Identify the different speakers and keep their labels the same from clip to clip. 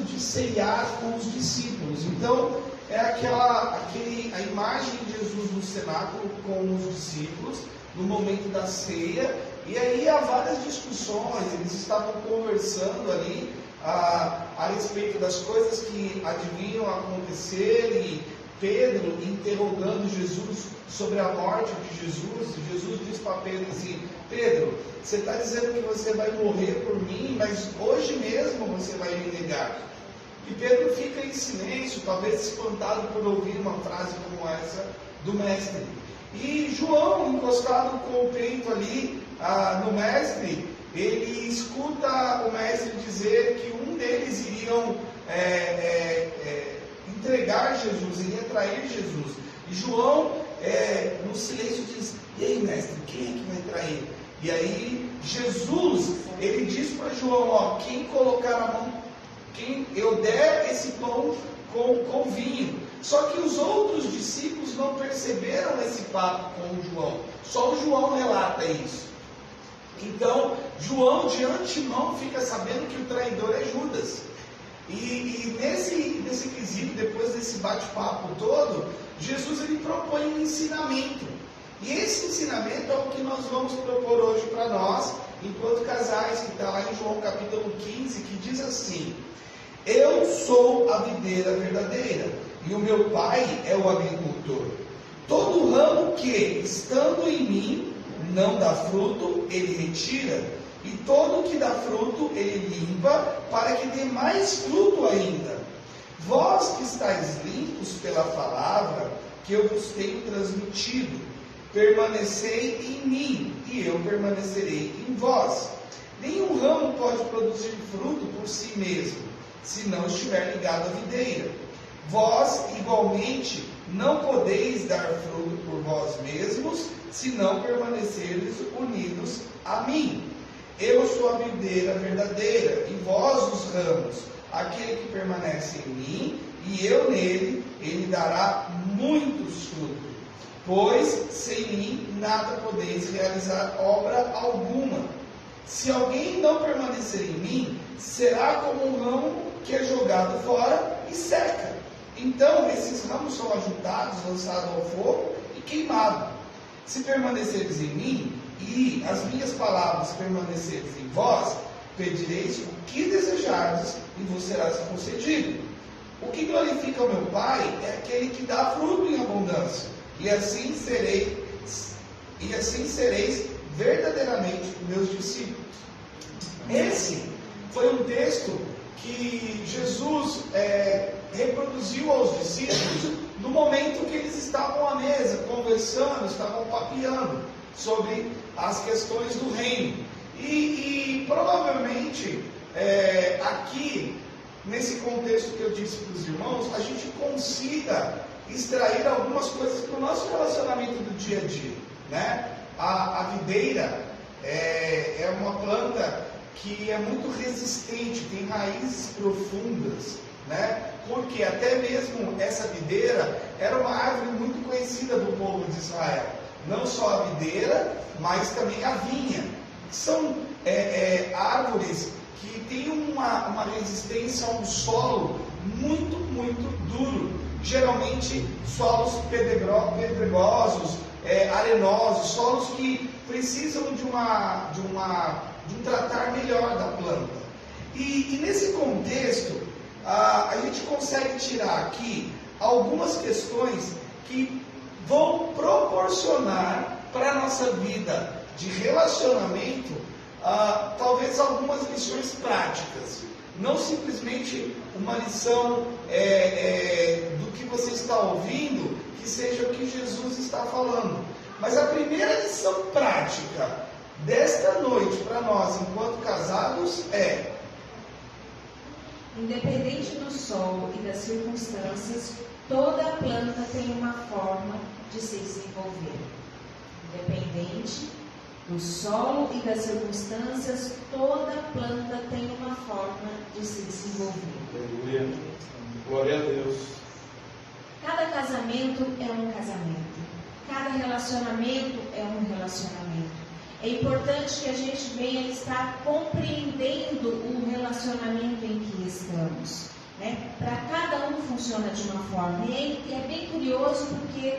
Speaker 1: de ceiar com os discípulos. Então, é a imagem de Jesus no cenáculo com os discípulos, no momento da ceia, e aí há várias discussões, eles estavam conversando ali a respeito das coisas que adivinham acontecer, e Pedro interrogando Jesus sobre a morte de Jesus. Jesus diz para Pedro assim: Pedro, você está dizendo que você vai morrer por mim, mas hoje mesmo você vai me negar. E Pedro fica em silêncio, talvez espantado por ouvir uma frase como essa do mestre. E João, encostado com o peito ali no mestre, ele escuta o mestre dizer que um deles iriam entregar Jesus, iria trair Jesus. E João, no silêncio, diz: e aí, mestre, quem é que vai trair? E aí Jesus, ele diz para João: quem colocar a mão, quem eu der esse pão com vinho. Só que os outros discípulos não perceberam esse papo com o João. Só o João relata isso. Então, João de antemão fica sabendo que o traidor é Judas. E nesse quesito, depois desse bate-papo todo, Jesus ele propõe um ensinamento. E esse ensinamento é o que nós vamos propor hoje para nós, enquanto casais, que está lá em João capítulo 15, que diz assim: eu sou a videira verdadeira, e o meu pai é o agricultor. Todo ramo que, estando em mim, não dá fruto, ele retira, e todo que dá fruto, ele limpa, para que dê mais fruto ainda. Vós que estáis limpos pela palavra que eu vos tenho transmitido, permanecei em mim, e eu permanecerei em vós. Nenhum ramo pode produzir fruto por si mesmo, se não estiver ligado à videira. Vós, igualmente, não podeis dar fruto por vós mesmos, se não permanecerdes unidos a mim. Eu sou a videira verdadeira, e vós os ramos. Aquele que permanece em mim, e eu nele, ele dará muitos frutos. Pois, sem mim, nada podeis realizar obra alguma. Se alguém não permanecer em mim, será como um ramo que é jogado fora e seca. Então, esses ramos são ajuntados, lançados ao fogo e queimados. Se permaneceres em mim, e as minhas palavras permanecerem em vós, pedireis o que desejardes, e vos será concedido. O que glorifica o meu Pai é aquele que dá fruto em abundância, e assim sereis verdadeiramente meus discípulos. Esse foi um texto que Jesus reproduziu aos discípulos no momento que eles estavam à mesa, conversando, estavam papeando sobre as questões do reino. E provavelmente, aqui, nesse contexto que eu disse para os irmãos, a gente consiga extrair algumas coisas para o nosso relacionamento do dia a dia, né? A videira é uma planta que é muito resistente, tem raízes profundas, né? Porque até mesmo essa videira era uma árvore muito conhecida do povo de Israel. Não só a videira, mas também a vinha. São árvores que têm uma resistência a um solo muito, muito duro. Geralmente solos pedregosos, arenosos, solos que precisam de um tratar melhor da planta. E nesse contexto, a gente consegue tirar aqui algumas questões que vão proporcionar para a nossa vida de relacionamento, talvez algumas lições práticas. Não simplesmente uma lição do que você está ouvindo, que seja o que Jesus está falando. Mas a primeira lição prática desta noite para nós, enquanto casados, é:
Speaker 2: independente do sol e das circunstâncias, toda a planta tem uma forma de se desenvolver. Independente do solo e das circunstâncias, toda planta tem uma forma de se desenvolver.
Speaker 3: Aleluia. Glória a Deus.
Speaker 2: Cada casamento é um casamento. Cada relacionamento é um relacionamento. É importante que a gente venha estar compreendendo o relacionamento em que estamos. funciona de uma forma. E é bem curioso porque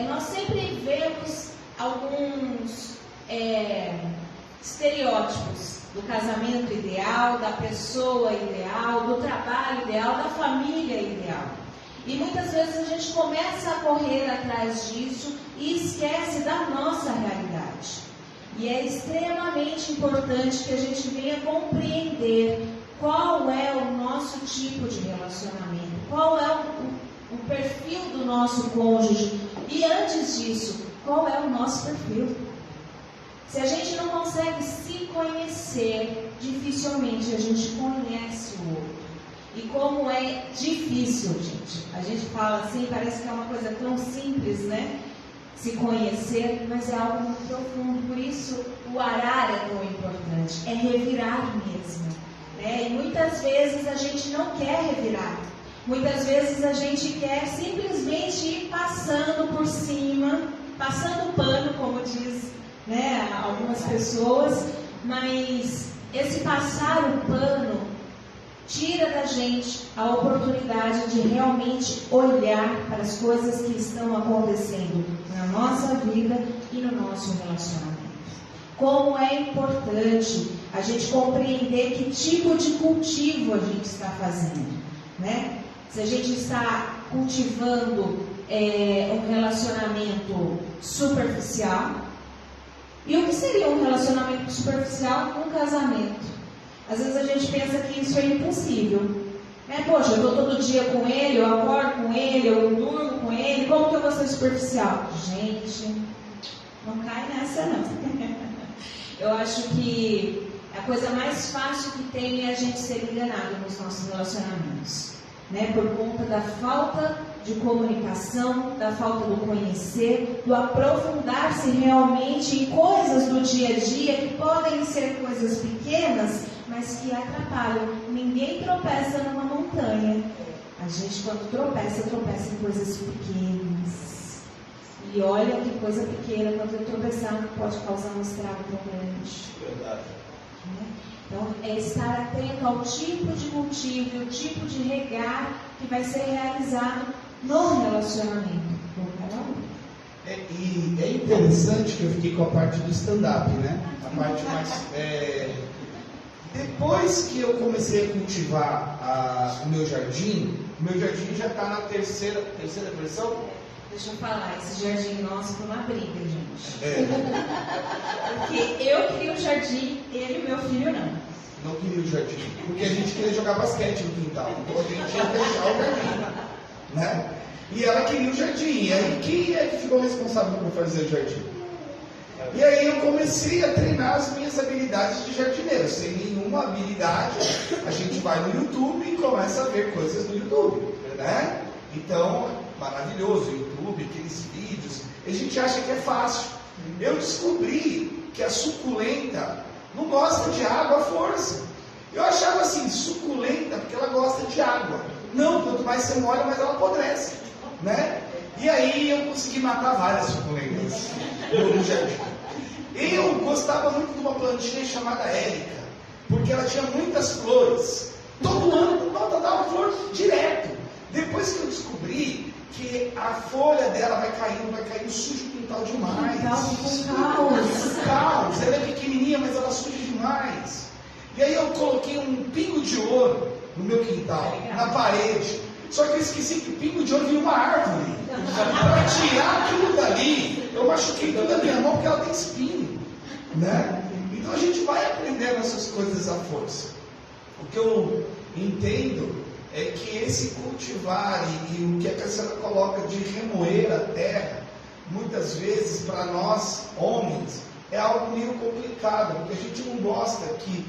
Speaker 2: nós sempre vemos alguns estereótipos do casamento ideal, da pessoa ideal, do trabalho ideal, da família ideal. E muitas vezes a gente começa a correr atrás disso e esquece da nossa realidade. E é extremamente importante que a gente venha compreender qual é o nosso tipo de relacionamento, qual é o perfil do nosso cônjuge e, antes disso, qual é o nosso perfil. Se a gente não consegue se conhecer, dificilmente a gente conhece o outro. E como é difícil, gente. A gente fala assim, parece que é uma coisa tão simples, né? Se conhecer, mas é algo muito profundo. Por isso, o arar é tão importante. É revirar mesmo. Né? E muitas vezes a gente não quer revirar. Muitas vezes a gente quer simplesmente ir passando por cima, passando pano, como diz, né, algumas pessoas. Mas esse passar o pano tira da gente a oportunidade de realmente olhar para as coisas que estão acontecendo na nossa vida e no nosso relacionamento. Como é importante a gente compreender que tipo de cultivo a gente está fazendo, né? Se a gente está cultivando um relacionamento superficial, e o que seria um relacionamento superficial num casamento? Às vezes a gente pensa que isso é impossível. Poxa, eu estou todo dia com ele, eu acordo com ele, eu durmo com ele, como que eu vou ser superficial? Gente, não cai nessa não. Eu acho que a coisa mais fácil que tem é a gente ser enganado nos nossos relacionamentos. Né? Por conta da falta de comunicação, da falta do conhecer, do aprofundar-se realmente em coisas do dia a dia que podem ser coisas pequenas, mas que atrapalham. Ninguém tropeça numa montanha. A gente, quando tropeça em coisas pequenas. E olha que coisa pequena, quando eu tropeçar, pode causar um estrago tão grande.
Speaker 3: Verdade.
Speaker 2: Então, é estar atento ao tipo de cultivo, o tipo de regar que vai ser realizado no relacionamento com cada um.
Speaker 1: E é interessante que eu fiquei com a parte do stand-up, né? A parte mais... Depois que eu comecei a cultivar o meu jardim já está na terceira versão.
Speaker 2: Deixa eu falar, esse jardim nosso foi uma briga, gente. Porque eu queria o jardim, ele e meu filho não.
Speaker 1: Não queria o jardim, porque a gente queria jogar basquete no quintal, então a gente ia deixar o jardim, né? E ela queria o jardim, e aí quem é que ficou responsável por fazer o jardim? E aí eu comecei a treinar as minhas habilidades de jardineiro. Sem nenhuma habilidade, a gente vai no YouTube e começa a ver coisas no YouTube, né? Então, maravilhoso, YouTube, aqueles vídeos, a gente acha que é fácil. Eu descobri que a suculenta não gosta de água à força. Eu achava assim, suculenta porque ela gosta de água. Não, quanto mais você molha, mais ela apodrece, né? E aí eu consegui matar várias suculentas no jardim. Eu gostava muito de uma plantinha chamada Érica, porque ela tinha muitas flores. Todo ano dava flor direto. Depois que eu descobri que a folha dela vai caindo suja o quintal demais. Caos. Ela é pequenininha, mas ela suja demais. E aí eu coloquei um pingo de ouro no meu quintal, na parede. Só que eu esqueci que pingo de ouro vinha uma árvore. Para tirar aquilo dali, eu machuquei toda a minha mão porque ela tem espinho, né? Então a gente vai aprendendo essas coisas à força. O que eu entendo é que esse cultivar e o que a Cassiana coloca de remoer a terra, muitas vezes para nós homens é algo meio complicado, porque a gente não gosta que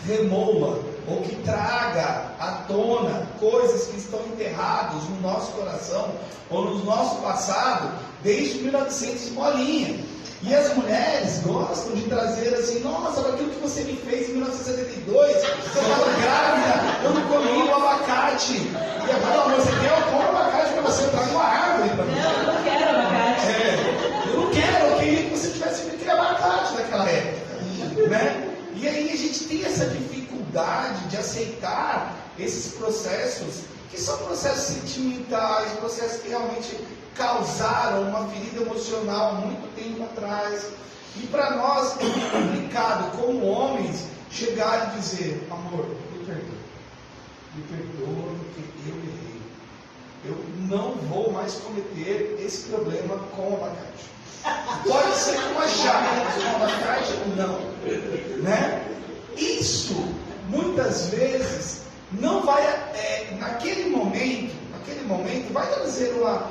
Speaker 1: remoa ou que traga à tona coisas que estão enterradas no nosso coração ou no nosso passado desde 1900 bolinha. E as mulheres gostam de trazer assim, nossa, aquilo que você me fez em 1972, eu estava grávida, eu não comi o abacate. E agora, amor, você quer? Eu compro abacate para você, eu trago uma árvore para você.
Speaker 2: Não, eu não quero abacate.
Speaker 1: Eu não quero, eu queria que você tivesse feito aquele abacate naquela época, né? E aí a gente tem essa dificuldade de aceitar esses processos, que são processos sentimentais, processos que realmente causaram uma ferida emocional há muito tempo atrás. E para nós é muito complicado, como homens, chegar e dizer: amor, me perdoa porque eu errei. Eu não vou mais cometer esse problema com o abacate. Pode ser com a jarra, com o abacate ou não. Né? Isso, muitas vezes, não vai, naquele momento, vai trazer uma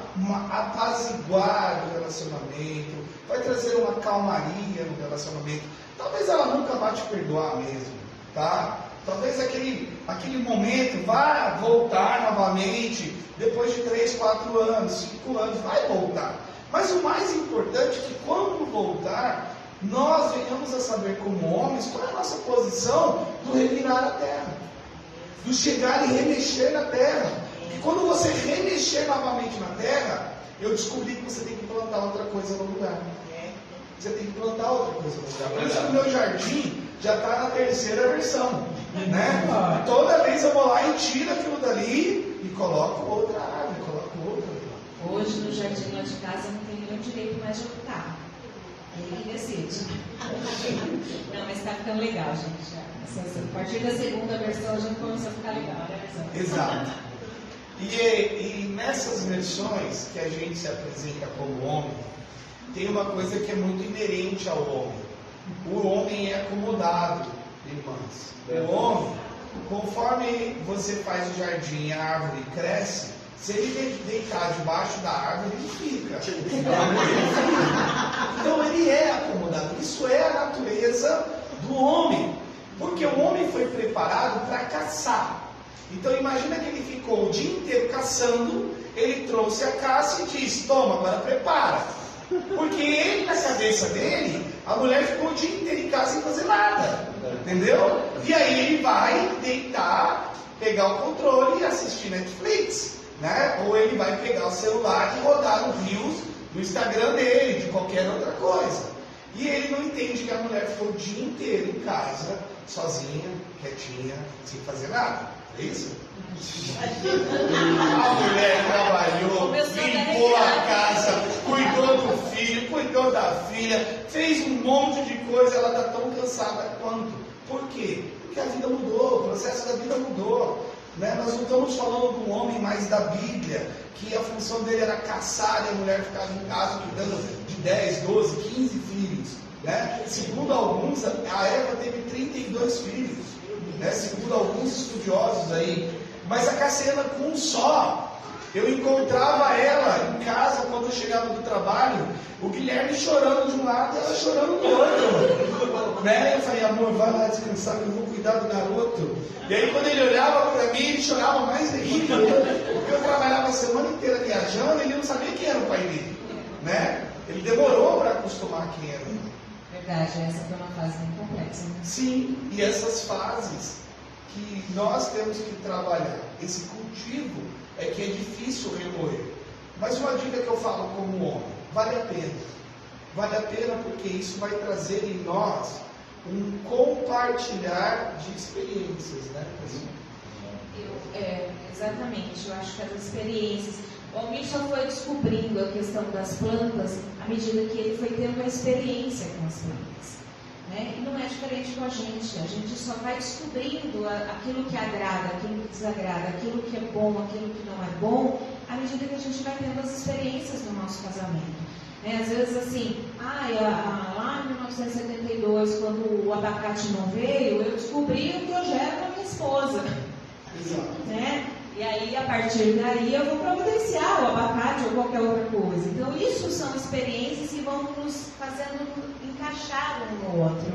Speaker 1: apaziguar no relacionamento, vai trazer uma calmaria no relacionamento. Talvez ela nunca vá te perdoar mesmo, tá? Talvez aquele momento vá voltar novamente, depois de 3, 4 anos, 5 anos, vai voltar. Mas o mais importante é que quando voltar, nós venhamos a saber como homens qual é a nossa posição do revirar a terra, do chegar e remexer na terra. E quando você remexer novamente na terra, eu descobri que você tem que plantar outra coisa no lugar. Você tem que plantar outra coisa no lugar. Por isso que o meu jardim já está na 3ª versão. Né? Toda vez eu vou lá e tiro aquilo dali e coloco outra árvore, coloco outra.
Speaker 2: Hoje no jardim lá de casa não tem nenhum direito mais de optar. Ele decide. Não, mas está ficando legal, gente. A partir da 2ª versão já começou a ficar legal, né?
Speaker 1: Exato. E nessas versões que a gente se apresenta como homem, tem uma coisa que é muito inerente ao homem. O homem é acomodado, irmãs. O homem, conforme você faz o jardim e a árvore cresce, se ele deitar debaixo da árvore, ele fica. Então ele é acomodado. Isso é a natureza do homem. Porque o homem foi preparado para caçar. Então imagina que ele ficou o dia inteiro caçando, ele trouxe a caça e disse: toma, agora prepara. Porque ele, na cabeça dele, a mulher ficou o dia inteiro em casa sem fazer nada. Entendeu? E aí ele vai deitar, pegar o controle e assistir Netflix. Né? Ou ele vai pegar o celular e rodar no Reels do Instagram dele, de qualquer outra coisa. E ele não entende que a mulher ficou o dia inteiro em casa, sozinha, quietinha, sem fazer nada. É isso? A mulher trabalhou, limpou a casa, cuidou do filho, cuidou da filha, fez um monte de coisa, ela está tão cansada quanto. Por quê? Porque a vida mudou, o processo da vida mudou. Né? Nós não estamos falando do homem mais da Bíblia, que a função dele era caçar e a mulher ficava em casa cuidando de 10, 12, 15 filhos. Né? Segundo alguns, a Eva teve 32 filhos. Né? Segundo alguns estudiosos aí. Mas a Cassiana com um só. Eu encontrava ela em casa quando eu chegava do trabalho, o Guilherme chorando de um lado e ela chorando do outro. Né? Eu falei: amor, vai lá descansar que eu vou cuidar do garoto. E aí quando ele olhava para mim, ele chorava mais ainda. Porque eu trabalhava a semana inteira viajando e ele não sabia quem era o pai dele. Né? Ele demorou para acostumar quem era.
Speaker 2: Verdade, essa foi uma fase bem complexa. Né?
Speaker 1: Sim, e essas fases que nós temos que trabalhar, esse cultivo é que é difícil remoer. Mas uma dica que eu falo como homem: vale a pena. Vale a pena porque isso vai trazer em nós um compartilhar de experiências, né?
Speaker 2: Exatamente, eu acho que as experiências. O homem só foi descobrindo a questão das plantas à medida que ele foi tendo a experiência com as plantas. Né? E não é diferente com a gente só vai descobrindo aquilo que agrada, aquilo que desagrada, aquilo que é bom, aquilo que não é bom, à medida que a gente vai tendo as experiências no nosso casamento. Né? Às vezes assim, lá em 1972, quando o abacate não veio, eu descobri o que eu gero com a minha esposa.
Speaker 1: Exato.
Speaker 2: Né? E aí, a partir daí, eu vou providenciar o abacate ou qualquer outra coisa. Então, isso são experiências que vão nos fazendo encaixar um no outro.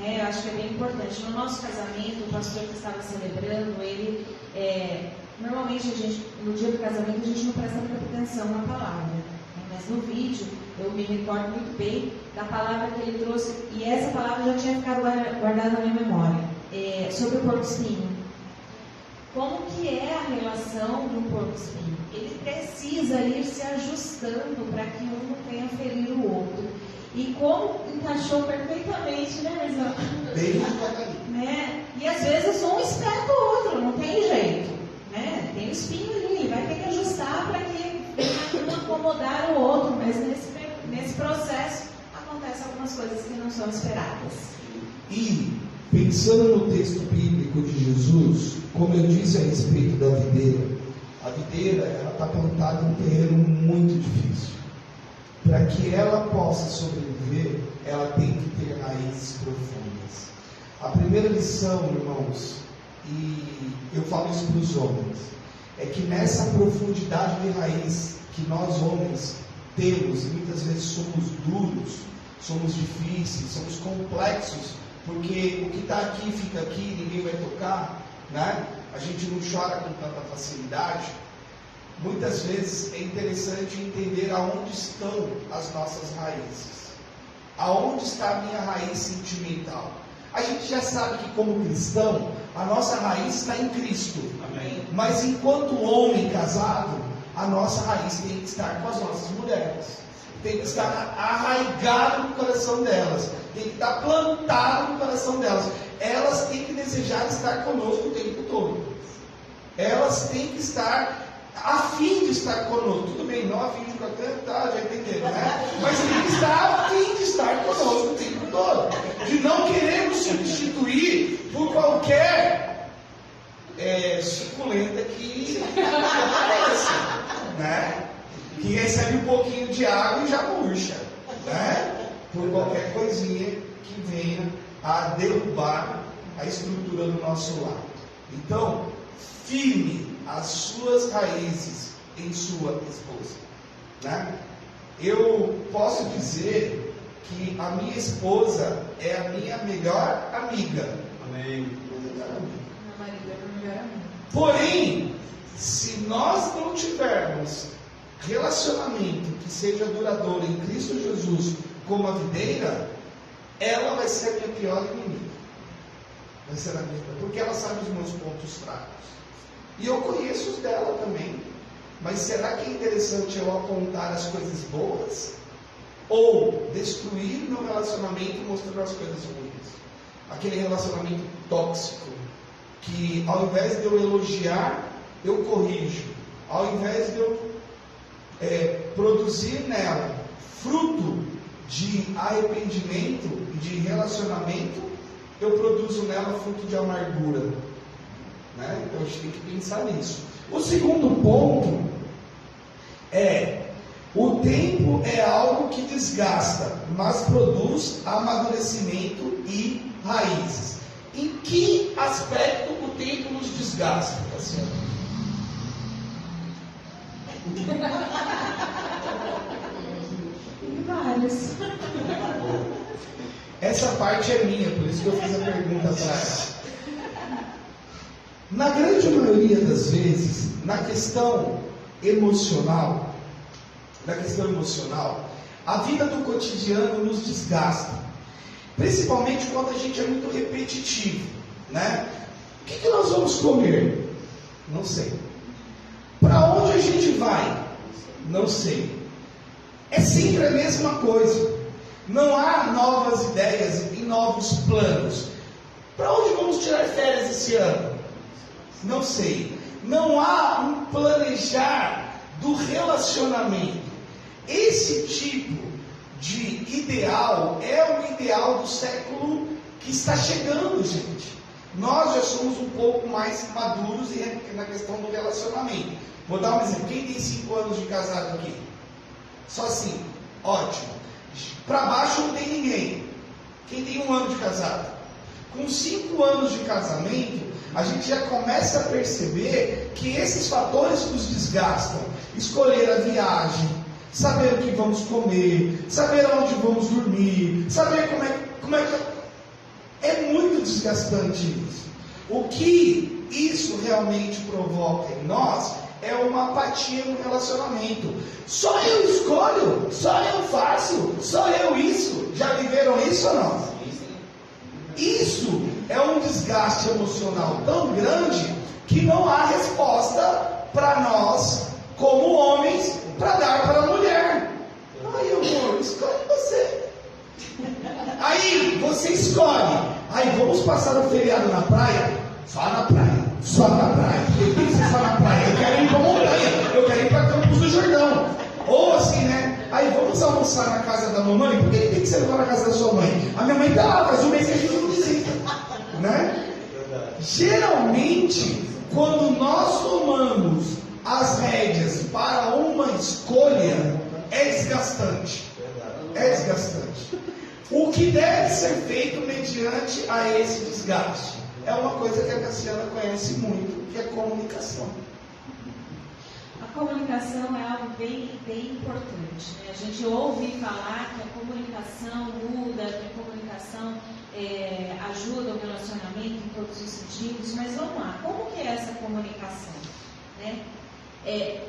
Speaker 2: Eu acho que é bem importante. No nosso casamento, o pastor que estava celebrando, ele, normalmente, no dia do casamento, a gente não presta muita atenção na palavra. Mas no vídeo, eu me recordo muito bem da palavra que ele trouxe, e essa palavra já tinha ficado guardada na minha memória, sobre o porco-espinho. Como que é a relação do porco-espinho? Ele precisa ir se ajustando para que um não venha ferir o outro. E como encaixou perfeitamente, né, Marzão?
Speaker 1: Bem,
Speaker 2: né? E às vezes um espeta o outro, não tem jeito, né? Tem o espinho ali, vai ter que ajustar para que não acomodar o outro, mas nesse processo acontecem algumas coisas que não são esperadas.
Speaker 1: E, pensando no texto bíblico de Jesus, como eu disse a respeito da videira, a videira ela está plantada em um terreno muito difícil. Para que ela possa sobreviver, ela tem que ter raízes profundas. A primeira lição, irmãos, e eu falo isso para os homens, é que nessa profundidade de raiz que nós homens temos, e muitas vezes somos duros, somos difíceis, somos complexos, porque o que está aqui fica aqui, ninguém vai tocar, né? A gente não chora com tanta facilidade. Muitas vezes é interessante entender aonde estão as nossas raízes. Aonde está a minha raiz sentimental? A gente já sabe que como cristão, a nossa raiz está em Cristo.
Speaker 3: Amém.
Speaker 1: Mas enquanto homem casado, a nossa raiz tem que estar com as nossas mulheres. Tem que estar arraigado no coração delas. Tem que estar plantado no coração delas. Elas têm que desejar estar conosco o tempo todo. Elas têm que estar a fim de estar conosco. Tudo bem, não a fim de cantar, já entenderam, né? Mas tem que estar a fim de estar conosco o tempo todo. De não queremos substituir por qualquer suculenta que apareça, né? Que recebe um pouquinho de água e já murcha, né? Por qualquer coisinha que venha a derrubar a estrutura do nosso lar. Então, firme as suas raízes em sua esposa, né? Eu posso dizer que a minha esposa é a minha melhor amiga.
Speaker 3: Amém.
Speaker 2: Meu marido é meu melhor amigo.
Speaker 1: Porém, se nós não tivermos relacionamento que seja duradouro em Cristo Jesus como a videira, ela vai ser a minha pior inimiga. Vai ser a minha, porque ela sabe os meus pontos fracos. E eu conheço os dela também. Mas será que é interessante eu apontar as coisas boas? Ou destruir meu relacionamento mostrando as coisas ruins? Aquele relacionamento tóxico, que ao invés de eu elogiar, eu corrijo. Ao invés de eu produzir nela fruto de arrependimento e de relacionamento, eu produzo nela fruto de amargura, né? Então a gente tem que pensar nisso. O segundo ponto é: o tempo é algo que desgasta, mas produz amadurecimento e raízes. Em que aspecto o tempo nos desgasta, Cassiano?
Speaker 2: Em vários.
Speaker 1: Essa parte é minha, por isso que eu fiz a pergunta para ela. Na grande maioria das vezes, na questão emocional, a vida do cotidiano nos desgasta. Principalmente quando a gente é muito repetitivo, né? O que nós vamos comer? Não sei. Para onde a gente vai? Não sei. É sempre a mesma coisa. Não há novas ideias e novos planos. Para onde vamos tirar férias esse ano? Não sei. Não há um planejar do relacionamento. Esse tipo de ideal é o ideal do século que está chegando, gente. Nós já somos um pouco mais maduros na questão do relacionamento. Vou dar um exemplo. Quem tem 5 anos de casado aqui? Só 5. Ótimo. Para baixo não tem ninguém. Quem tem 1 ano de casado? Com 5 anos de casamento, a gente já começa a perceber que esses fatores nos desgastam. Escolher a viagem, saber o que vamos comer, saber onde vamos dormir, saber como é que... É muito desgastante isso. O que isso realmente provoca em nós é uma apatia no relacionamento. Só eu escolho, só eu faço, só eu isso. Já viveram isso ou não? Isso é um desgaste emocional tão grande que não há resposta para nós, como homens, para dar para a mulher. Ai, amor, escolhe você. Aí você escolhe. Aí vamos passar o feriado na praia? Só na praia. Só na praia. Por que você só na praia? Eu quero ir para montanha. Eu quero ir para Campos do Jordão. Ou assim, né? Aí vamos almoçar na casa da mamãe? Por que tem que ser lá na casa da sua mãe? A minha mãe está lá, faz um mês que a gente não visita. Né? Geralmente, quando nós tomamos as rédeas para uma escolha, é desgastante. É desgastante. O que deve ser feito mediante a esse desgaste? É uma coisa que a Cassiana conhece muito, que é comunicação.
Speaker 2: A comunicação é algo bem importante, né? A gente ouve falar que a comunicação muda, que a comunicação ajuda o relacionamento em todos os sentidos, mas vamos lá, como que é essa comunicação? Né?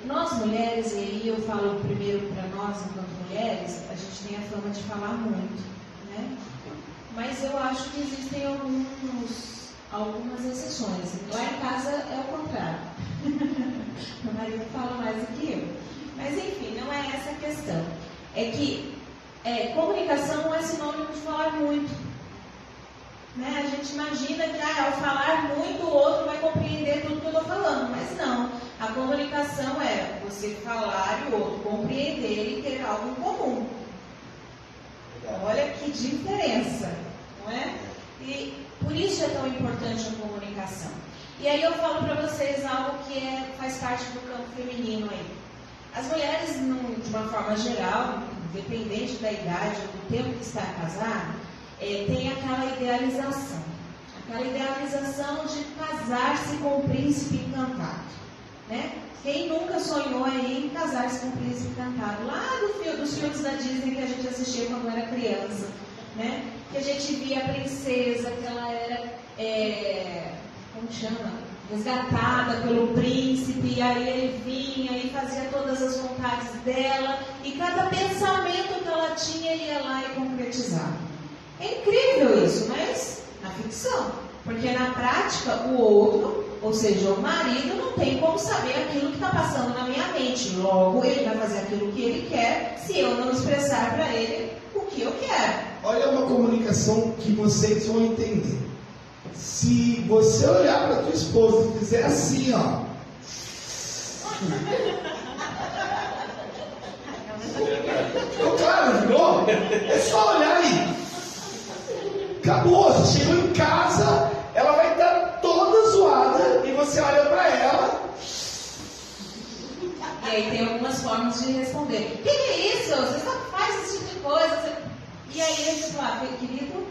Speaker 2: Nós mulheres, e aí eu falo primeiro para nós enquanto mulheres, a gente tem a fama de falar muito, né? Mas eu acho que existem algumas exceções. Lá em casa é o contrário. Meu marido fala mais do que eu. Mas enfim, não é essa a questão. É que comunicação não é sinônimo de falar muito. Né? A gente imagina que ao falar muito o outro vai compreender tudo que eu estou falando, mas não. A comunicação é você falar e o outro compreender e ter algo em comum. Olha que diferença, não é? E por isso é tão importante a comunicação. E aí eu falo para vocês algo que faz parte do campo feminino aí. As mulheres, de uma forma geral, independente da idade ou do tempo que está casado, tem aquela idealização de casar-se com o príncipe encantado, né? Quem nunca sonhou aí em casar-se com o príncipe encantado? Lá dos filmes da Disney que a gente assistia quando era criança, né? Que a gente via a princesa, que ela era, como chama? Resgatada pelo príncipe, e aí ele vinha e fazia todas as vontades dela, e cada pensamento que ela tinha, ele ia lá e concretizava. É incrível isso, mas na ficção, porque na prática o outro, ou seja, o marido, não tem como saber aquilo que está passando na minha mente. Logo, ele vai fazer aquilo que ele quer, se eu não expressar para ele o que eu quero.
Speaker 1: Olha uma comunicação que vocês vão entender. Se você olhar para tua esposa e fizer assim, ó. Ficou claro, virou? É só olhar aí. Acabou, você chegou em casa, ela vai estar toda zoada e você olha para ela.
Speaker 2: E aí tem algumas formas de responder. O que é isso? Você só faz esse tipo de coisa. E aí a gente fala, querido,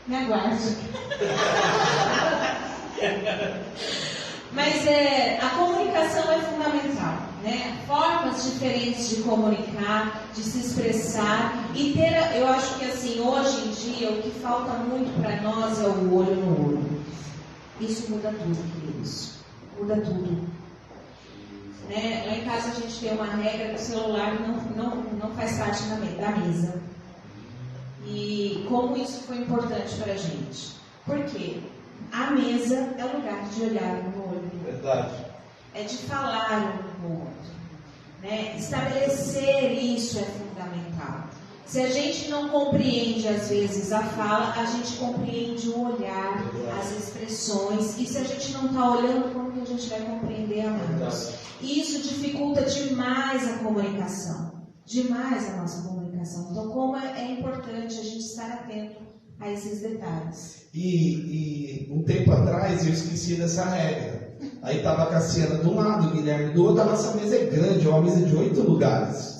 Speaker 2: me aguarde. Mas a comunicação é fundamental, né? Formas diferentes de comunicar, de se expressar e ter, eu acho que assim, hoje em dia, o que falta muito para nós é o olho no olho. Isso muda tudo, queridos. Muda tudo. Né? Lá em casa a gente tem uma regra que o celular não faz parte da mesa. E como isso foi importante para a gente? Por quê? A mesa é o lugar de olhar um no olho.
Speaker 3: Verdade.
Speaker 2: É de falar um com o outro. Né? Estabelecer isso é fundamental. Se a gente não compreende, às vezes, a fala, a gente compreende o olhar, as expressões. E se a gente não está olhando, como que a gente vai compreender a nós? E isso dificulta demais a comunicação. Demais a nossa comunicação. Então, como é importante a gente estar atento a esses detalhes.
Speaker 1: E um tempo atrás eu esqueci dessa regra. Aí estava a Cassiana de um lado, o Guilherme do outro. A nossa mesa é grande, é uma mesa de 8 lugares.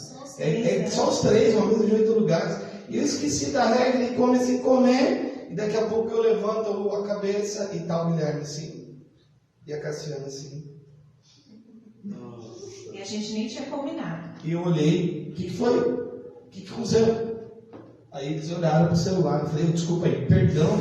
Speaker 1: Só os três, uma mesa de 8 lugares. E eu esqueci da regra e comecei a comer. E daqui a pouco eu levanto a cabeça e tá o Guilherme assim. E a Cassiana assim.
Speaker 2: E a gente nem tinha combinado.
Speaker 1: E eu olhei, o que foi? O que aconteceu? Aí eles olharam para o celular, eu falei, desculpa aí, perdão.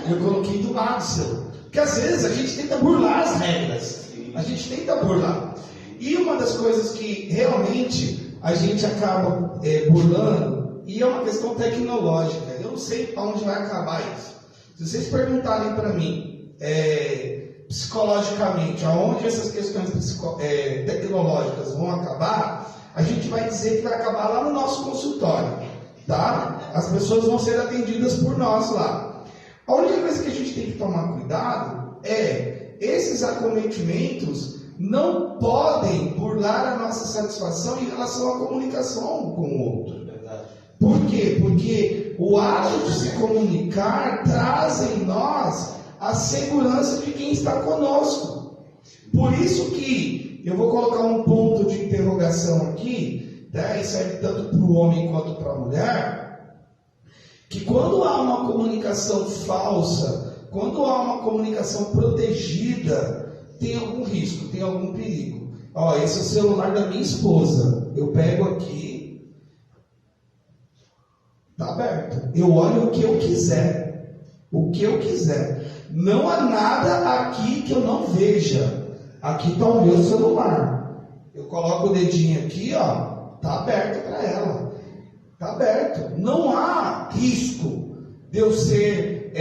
Speaker 1: Eu coloquei do lado seu. Porque às vezes a gente tenta burlar as regras. A gente tenta burlar. E uma das coisas que realmente a gente acaba burlando, e é uma questão tecnológica, eu não sei para onde vai acabar isso. Se vocês perguntarem para mim, psicologicamente, aonde essas questões tecnológicas vão acabar, a gente vai dizer que vai acabar lá no nosso consultório. Tá? As pessoas vão ser atendidas por nós lá. A única coisa que a gente tem que tomar cuidado é esses acometimentos não podem burlar a nossa satisfação em relação à comunicação com o outro.
Speaker 3: Verdade.
Speaker 1: Por quê? Porque o ato de se comunicar traz em nós a segurança de quem está conosco. Por isso que eu vou colocar um ponto de interrogação aqui, tá? E serve tanto para o homem quanto para a mulher, que quando há uma comunicação falsa, quando há uma comunicação protegida, tem algum risco, tem algum perigo. Ó, esse é o celular da minha esposa. Eu pego aqui, está aberto. Eu olho o que eu quiser. O que eu quiser. Não há nada aqui que eu não veja. Aqui está o meu celular. Eu coloco o dedinho aqui, ó. Está aberto para ela. Está aberto. Não há risco de eu ser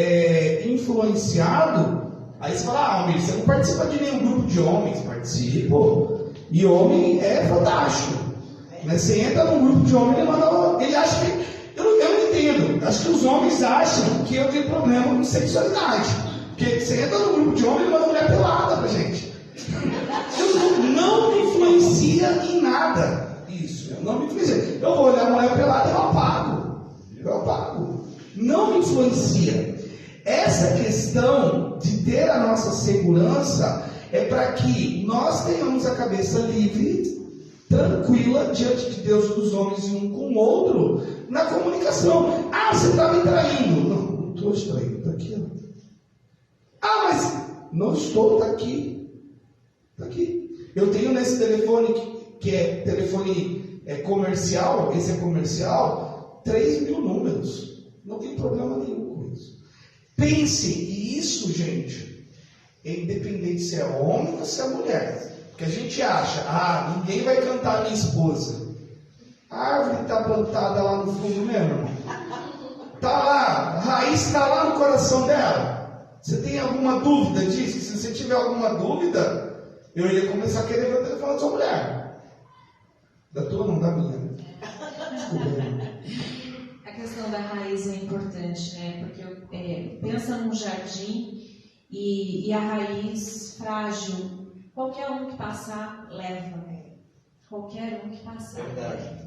Speaker 1: influenciado. Aí você fala, Almir, você não participa de nenhum grupo de homens. Participo. E homem é fantástico. Mas você entra num grupo de homens, ele acha que... Eu não entendo. Acho que os homens acham que eu tenho problema com sexualidade. Porque você entra num grupo de homens e manda mulher pelada pra gente. Eu não me influencia em nada. Isso, eu não me influencia. Eu vou olhar a mulher pelada e eu apago. Não me influencia. Essa questão de ter a nossa segurança é para que nós tenhamos a cabeça livre, tranquila, diante de Deus, dos homens e um com o outro, na comunicação. Ah, você está me traindo. Não estou te traindo, está aqui. Ó. Ah, mas não estou, está aqui. Está aqui. Eu tenho nesse telefone, que é telefone comercial, esse é comercial, 3.000 números. Não tem problema nenhum com isso. Pense, e isso, gente, é independente se é homem ou se é mulher. Porque a gente acha, ninguém vai cantar minha esposa. A árvore está plantada lá no fundo mesmo. Está lá, a raiz está lá no coração dela. Você tem alguma dúvida disso? Se você tiver alguma dúvida, eu ia começar a querer ver o telefone da sua mulher. Da tua, não da minha. Desculpa.
Speaker 2: A questão da raiz é importante, né? Porque pensa num jardim e a raiz frágil, qualquer um que passar, leva. Qualquer um que passar.
Speaker 3: Verdade.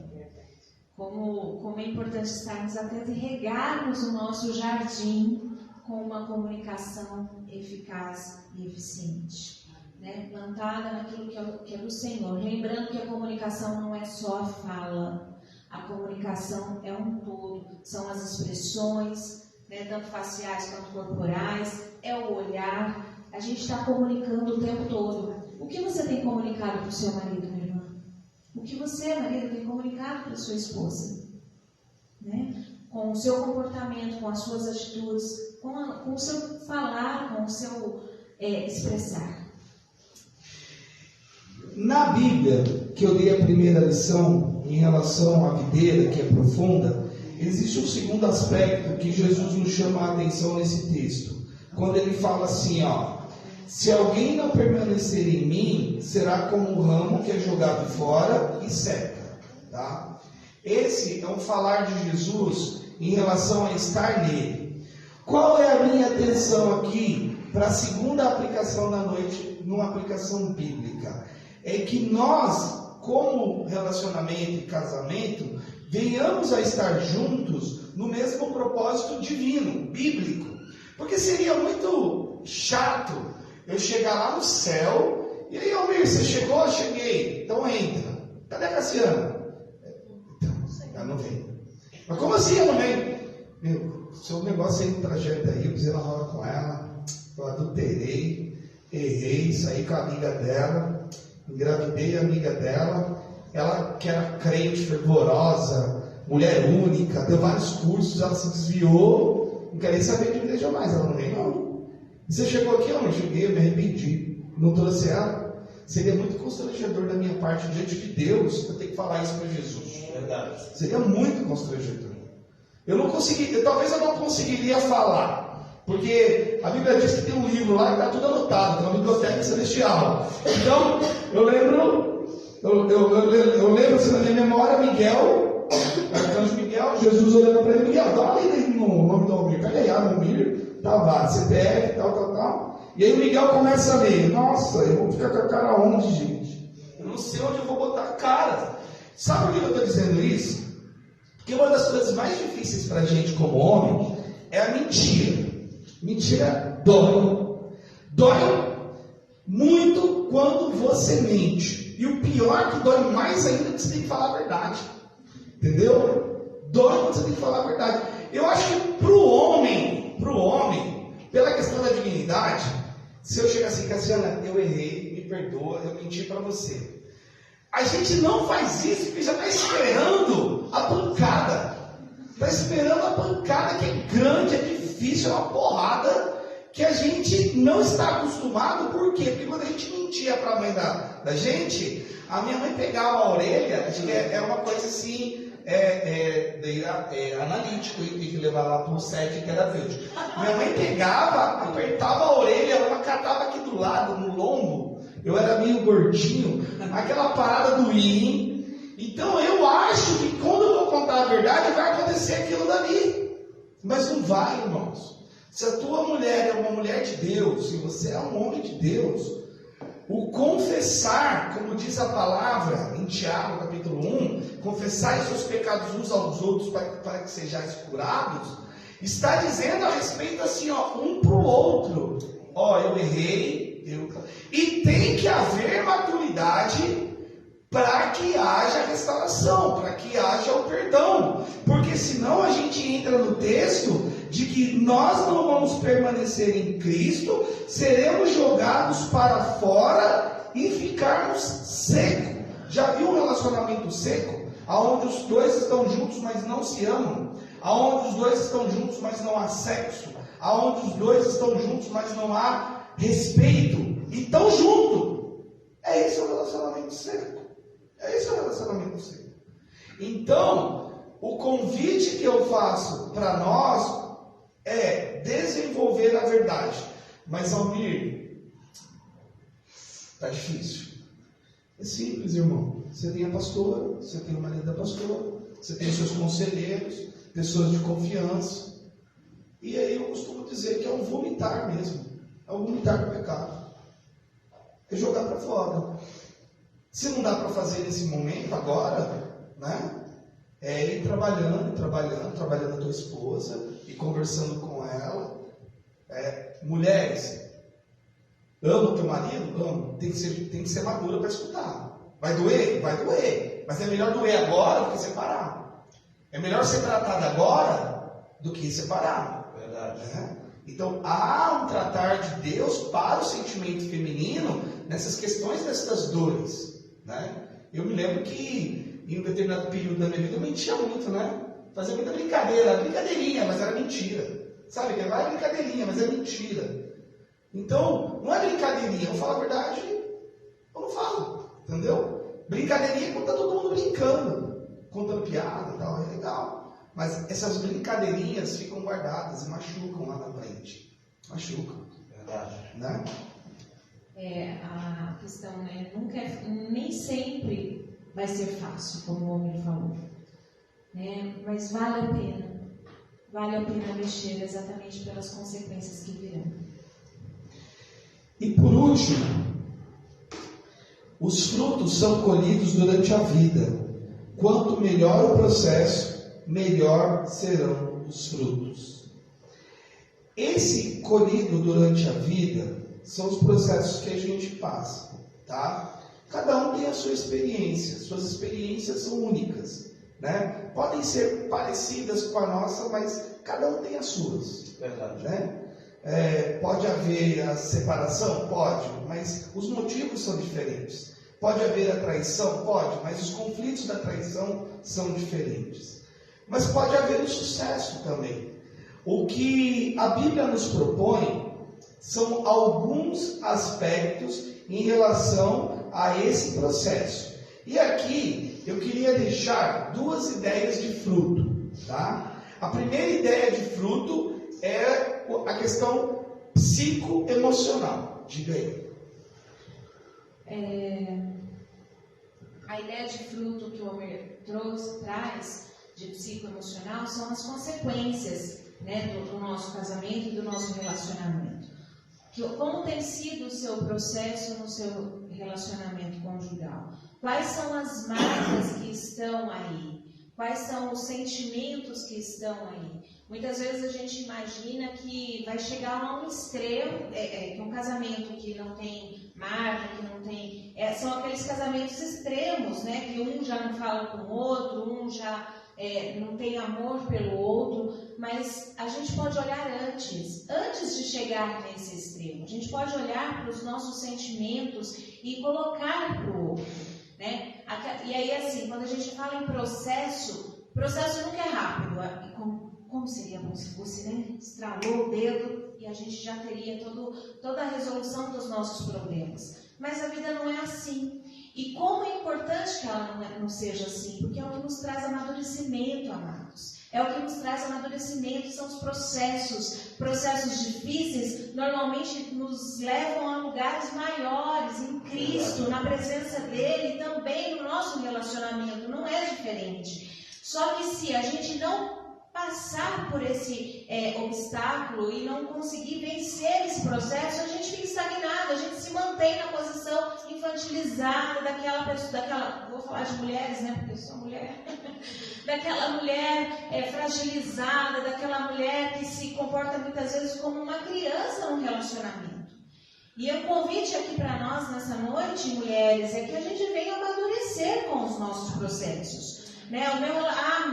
Speaker 2: Como é importante estarmos atentos e regarmos o nosso jardim com uma comunicação eficaz e eficiente, né? Plantada naquilo que é do Senhor. Lembrando que a comunicação não é só a fala, a comunicação é um todo, são as expressões, né, tanto faciais quanto corporais, é o olhar. A gente está comunicando o tempo todo. O que você tem comunicado para o seu marido, minha irmã? O que você, marido, tem comunicado para a sua esposa? Né? Com o seu comportamento, com as suas atitudes, com o seu falar, com o seu expressar.
Speaker 1: Na Bíblia, que eu dei a primeira lição em relação à videira, que é profunda, existe um segundo aspecto que Jesus nos chama a atenção nesse texto. Quando ele fala assim, se alguém não permanecer em mim, será como um ramo que é jogado fora e seca. Tá? Esse é um falar de Jesus em relação a estar nele. Qual é a minha atenção aqui para a segunda aplicação da noite, numa aplicação bíblica? É que nós, como relacionamento e casamento, venhamos a estar juntos no mesmo propósito divino, bíblico. Porque seria muito chato eu chegar lá no céu, e aí, Almir, você chegou? Eu cheguei. Então entra. Cadê a Cassiana? Então, ela não vem. Mas como assim ela não vem? Meu, seu negócio aí no trajeto aí, eu precisei lavar com ela, eu adulterei, errei, saí com a amiga dela, engravidei a amiga dela, ela que era crente, fervorosa, mulher única, deu vários cursos, ela se desviou, não quer nem saber de igreja mais, ela não vem não. Você chegou aqui, eu não cheguei, eu me arrependi, não trouxe ela. Seria muito constrangedor da minha parte diante de Deus eu ter que falar isso para Jesus.
Speaker 3: Verdade.
Speaker 1: Seria muito constrangedor. Talvez eu não conseguiria falar, porque a Bíblia diz que tem um livro lá que está tudo anotado, na biblioteca celestial. Então, eu lembro assim, na minha memória, Miguel, arcanjo Miguel, Jesus olhando para ele, Miguel, dá uma lida aí no nome do Almir, pega aí, Almir, Tavares, CPF, tal. E aí o Miguel começa a ler. Nossa, eu vou ficar com a cara onde, gente? Eu não sei onde eu vou botar a cara. Sabe por que eu estou dizendo isso? Porque uma das coisas mais difíceis para a gente como homem é a mentira. Mentira dói. Dói muito quando você mente. E o pior é que dói mais ainda que você tem que falar a verdade. Entendeu? Dói quando você tem que falar a verdade. Eu acho que para o homem, pela questão da dignidade, se eu chegar assim, Cassiana, eu errei, me perdoa, eu menti para você. A gente não faz isso porque já está esperando a pancada. Está esperando a pancada que é grande, é difícil, é uma porrada que a gente não está acostumado. Por quê? Porque quando a gente mentia para a mãe da gente, a minha mãe pegava a orelha, acho que era uma coisa assim, analítico, e tem que levar lá para um set terapêutico. Minha mãe pegava, apertava a orelha, ela catava aqui do lado, no lombo. Eu era meio gordinho, aquela parada do rim. Então eu acho que quando eu vou contar a verdade, vai acontecer aquilo dali. Mas não vai, irmãos. Se a tua mulher é uma mulher de Deus, se você é um homem de Deus, o confessar, como diz a palavra em Tiago, capítulo 1, confessai seus pecados uns aos outros para que sejais curados, está dizendo a respeito assim, um para o outro. Eu errei. E tem que haver maturidade para que haja restauração, para que haja o perdão. Porque senão a gente entra no texto de que nós não vamos permanecer em Cristo, seremos jogados para fora e ficarmos secos. Já viu um relacionamento seco? Onde os dois estão juntos, mas não se amam? Onde os dois estão juntos, mas não há sexo? Onde os dois estão juntos, mas não há respeito? E estão juntos. Esse é o relacionamento seco. Esse é o relacionamento seco. Então, o convite que eu faço para nós é desenvolver a verdade. Mas, Almir, está difícil. É simples, irmão. Você tem a pastora, você tem o marido da pastora, você tem os seus conselheiros, pessoas de confiança. E aí eu costumo dizer que é um vomitar mesmo. É um vomitar do pecado. É jogar para fora. Se não dá para fazer nesse momento, agora, né? É ir trabalhando a tua esposa e conversando com ela. Mulheres, ama o teu marido? Ama. Tem que ser madura para escutar. Vai doer? Vai doer. Mas é melhor doer agora do que separar. É melhor ser tratado agora do que separar.
Speaker 3: Verdade.
Speaker 1: Né? Então, há um tratar de Deus para o sentimento feminino nessas questões dessas dores, né? Eu me lembro que em um determinado período da minha vida eu mentia muito, né? Fazia muita brincadeirinha, mas era mentira. Sabe? Vai brincadeirinha, mas é mentira. Então, não é brincadeirinha, eu falo a verdade, eu não falo, entendeu? Brincadeirinha é quando está todo mundo brincando, contando piada e tal, é legal. Mas essas brincadeirinhas ficam guardadas e machucam lá na frente. Machucam.
Speaker 3: Verdade.
Speaker 1: Né?
Speaker 2: A questão, né? Nem sempre vai ser fácil, como o homem falou. Né? Mas vale a pena. Vale a pena mexer exatamente pelas consequências que virão.
Speaker 1: E por último, os frutos são colhidos durante a vida. Quanto melhor o processo, melhor serão os frutos. Esse colhido durante a vida são os processos que a gente passa, tá? Cada um tem a sua experiência, suas experiências são únicas, né? Podem ser parecidas com a nossa, mas cada um tem as suas.
Speaker 3: Verdade.
Speaker 1: Né? Pode haver a separação? Pode, mas os motivos são diferentes. Pode haver a traição? Pode, mas os conflitos da traição são diferentes. Mas pode haver o sucesso também. O que a Bíblia nos propõe são alguns aspectos em relação a esse processo. E aqui eu queria deixar duas ideias de fruto, tá? A primeira ideia de fruto é a questão psicoemocional. Diga aí.
Speaker 2: A ideia de fruto que o Homer traz de psicoemocional são as consequências, né, do nosso casamento e do nosso relacionamento. Como tem sido o seu processo no seu relacionamento conjugal? Quais são as marcas que estão aí? Quais são os sentimentos que estão aí? Muitas vezes a gente imagina que vai chegar a um extremo, que um casamento que não tem marca, que não tem... são aqueles casamentos extremos, né? Que um já não fala com o outro, um já não tem amor pelo outro, mas a gente pode olhar antes de chegar nesse extremo. A gente pode olhar para os nossos sentimentos e colocar para o outro, né? E aí, assim, quando a gente fala em processo nunca é rápido. Como seria bom se fosse, né? Estralou o dedo e a gente já teria toda a resolução dos nossos problemas. Mas a vida não é assim. E como é importante que ela não seja assim, porque é o que nos traz amadurecimento, amados. É o que nos traz amadurecimento, são os processos difíceis, normalmente nos levam a lugares maiores, em Cristo, na presença dEle, e também no nosso relacionamento, não é diferente. Só que se a gente não passar por esse obstáculo e não conseguir vencer esse processo, a gente fica estagnado, a gente se mantém na posição infantilizada vou falar de mulheres, né, porque eu sou mulher, daquela mulher fragilizada, daquela mulher que se comporta muitas vezes como uma criança no relacionamento. E o convite aqui para nós nessa noite, mulheres, é que a gente venha amadurecer com os nossos processos. Né?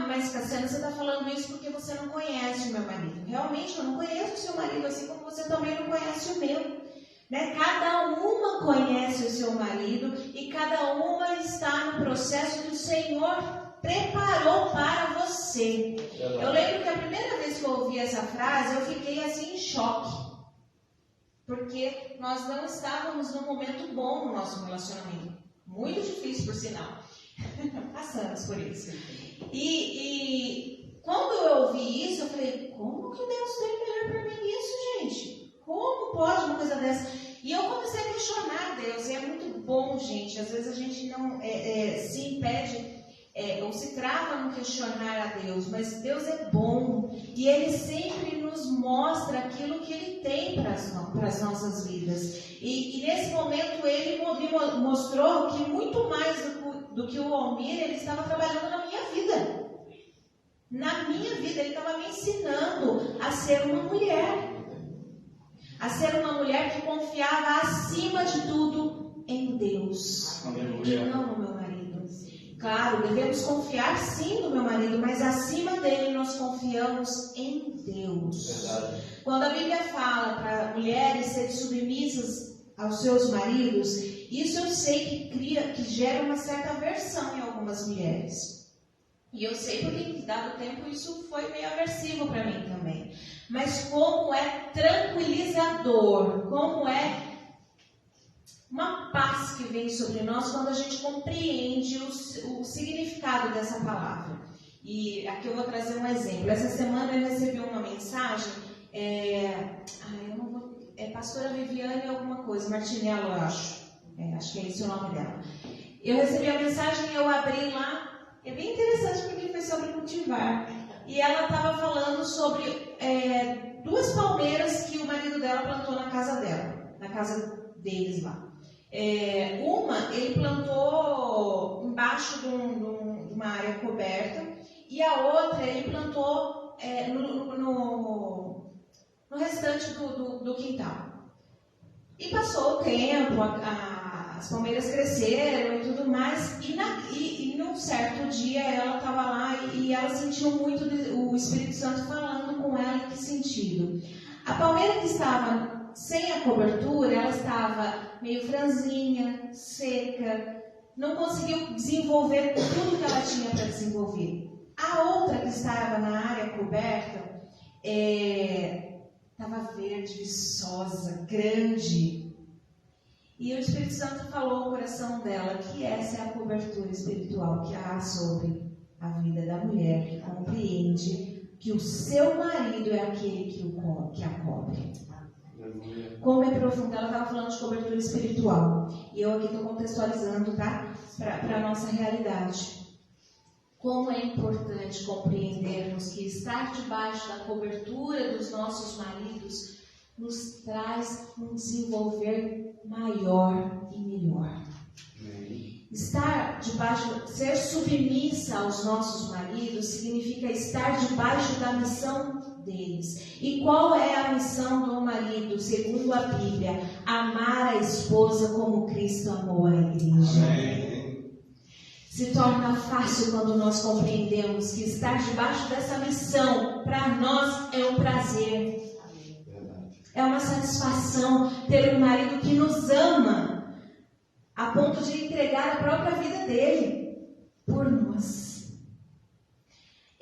Speaker 2: Mas Cassiana, você está falando isso porque você não conhece o meu marido. Realmente, eu não conheço o seu marido, assim como você também não conhece o meu. Né? Cada uma conhece o seu marido e cada uma está no processo que o Senhor preparou para você. Eu lembro que a primeira vez que eu ouvi essa frase, eu fiquei assim em choque. Porque nós não estávamos num momento bom no nosso relacionamento. Muito difícil, por sinal. Passamos por isso. E quando eu ouvi isso, eu falei, como que Deus tem melhor para mim isso, gente? Como pode uma coisa dessa? E eu comecei a questionar Deus, e é muito bom, gente. Às vezes a gente não se impede ou se trava no questionar a Deus, mas Deus é bom e Ele sempre nos mostra aquilo que Ele tem para as nossas vidas. E nesse momento Ele me mostrou que muito mais do que o Almir, Ele estava trabalhando na minha vida. Na minha vida, Ele estava me ensinando a ser uma mulher. A ser uma mulher que confiava acima de tudo em Deus. E não no meu marido. Claro, devemos confiar sim no meu marido, mas acima dele nós confiamos em Deus. Verdade. Quando a Bíblia fala para mulheres serem submissas aos seus maridos, isso eu sei que gera uma certa aversão em algumas mulheres. E eu sei porque, dado tempo, isso foi meio aversivo para mim também. Mas como é tranquilizador, como é uma paz que vem sobre nós quando a gente compreende o significado dessa palavra. E aqui eu vou trazer um exemplo. Essa semana eu recebi uma mensagem, pastora Viviane alguma coisa, Martinello, eu acho. Acho que é esse o nome dela. Eu recebi a mensagem e eu abri lá. É bem interessante porque foi sobre cultivar. E ela estava falando sobre 2 palmeiras que o marido dela plantou na casa dela, na casa deles lá. Uma ele plantou embaixo de uma área coberta e a outra ele plantou no restante do quintal. E passou o tempo, as palmeiras cresceram e tudo mais, e num certo dia ela estava lá e ela sentiu muito o Espírito Santo falando com ela. Em que sentido? A palmeira que estava sem a cobertura, ela estava meio franzinha, seca, não conseguiu desenvolver tudo que ela tinha para desenvolver. A outra que estava na área coberta estava verde, viçosa, grande. E o Espírito Santo falou ao coração dela que essa é a cobertura espiritual que há sobre a vida da mulher que compreende que o seu marido é aquele que a cobre. Como é profundo, ela estava falando de cobertura espiritual. E eu aqui estou contextualizando, tá? Para a nossa realidade. Como é importante compreendermos que estar debaixo da cobertura dos nossos maridos nos traz um desenvolver maior e melhor. Estar debaixo, ser submissa aos nossos maridos significa estar debaixo da missão deles. E qual é a missão do marido, segundo a Bíblia? Amar a esposa como Cristo amou a igreja.
Speaker 1: Amém.
Speaker 2: Se torna fácil quando nós compreendemos que estar debaixo dessa missão, para nós, é um prazer. É uma satisfação ter um marido que nos ama, a ponto de entregar a própria vida dele por nós.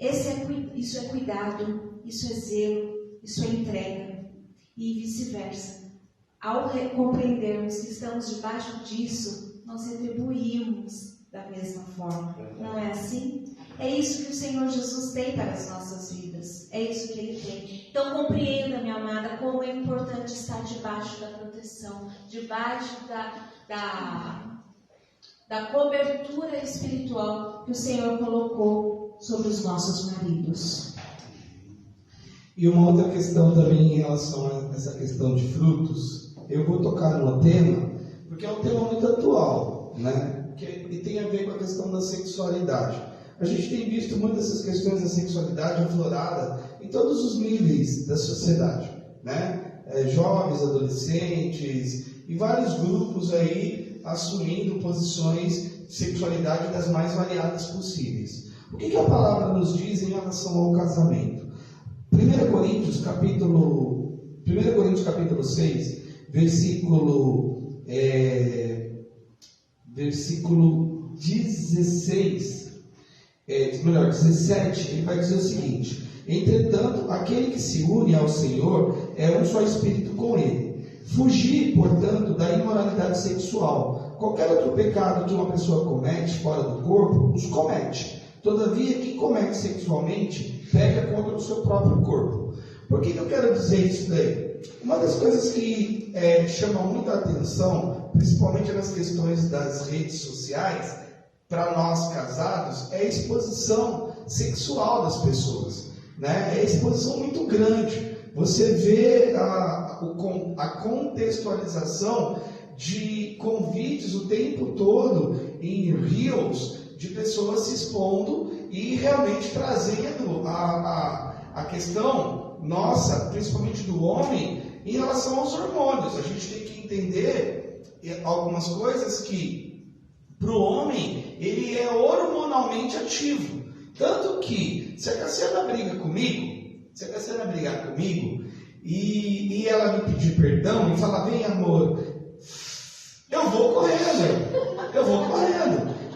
Speaker 2: Isso é cuidado, isso é zelo, isso é entrega e vice-versa. Ao compreendermos que estamos debaixo disso, nós retribuímos da mesma forma. Não é assim? É isso que o Senhor Jesus tem para as nossas vidas. É isso que Ele tem. Então compreenda, minha amada, como é importante estar debaixo da proteção, debaixo da cobertura espiritual que o Senhor colocou sobre os nossos maridos.
Speaker 4: E uma outra questão também em relação a essa questão de frutos, eu vou tocar no tema, porque é um tema muito atual, né? E tem a ver com a questão da sexualidade. A gente tem visto muitas dessas questões da sexualidade aflorada em todos os níveis da sociedade, né? Jovens, adolescentes e vários grupos aí assumindo posições de sexualidade das mais variadas possíveis. O que a palavra nos diz em relação ao casamento? 1 Coríntios capítulo 6, versículo 17, ele vai dizer o seguinte: entretanto, aquele que se une ao Senhor é um só espírito com ele. Fugir, portanto, da imoralidade sexual. Qualquer outro pecado que uma pessoa comete fora do corpo, os comete. Todavia, quem comete sexualmente, peca contra o seu próprio corpo. Por que eu quero dizer isso daí? Uma das coisas que chama muita atenção, principalmente nas questões das redes sociais, para nós casados, é a exposição sexual das pessoas, né? É a exposição muito grande. Você vê a contextualização de convites o tempo todo em reels de pessoas se expondo e realmente trazendo a questão nossa, principalmente do homem, em relação aos hormônios. A gente tem que entender algumas coisas que, para o homem, ele é hormonalmente ativo. Tanto que, se a Cassiana brigar comigo, e ela me pedir perdão e falar, vem amor, eu vou correndo.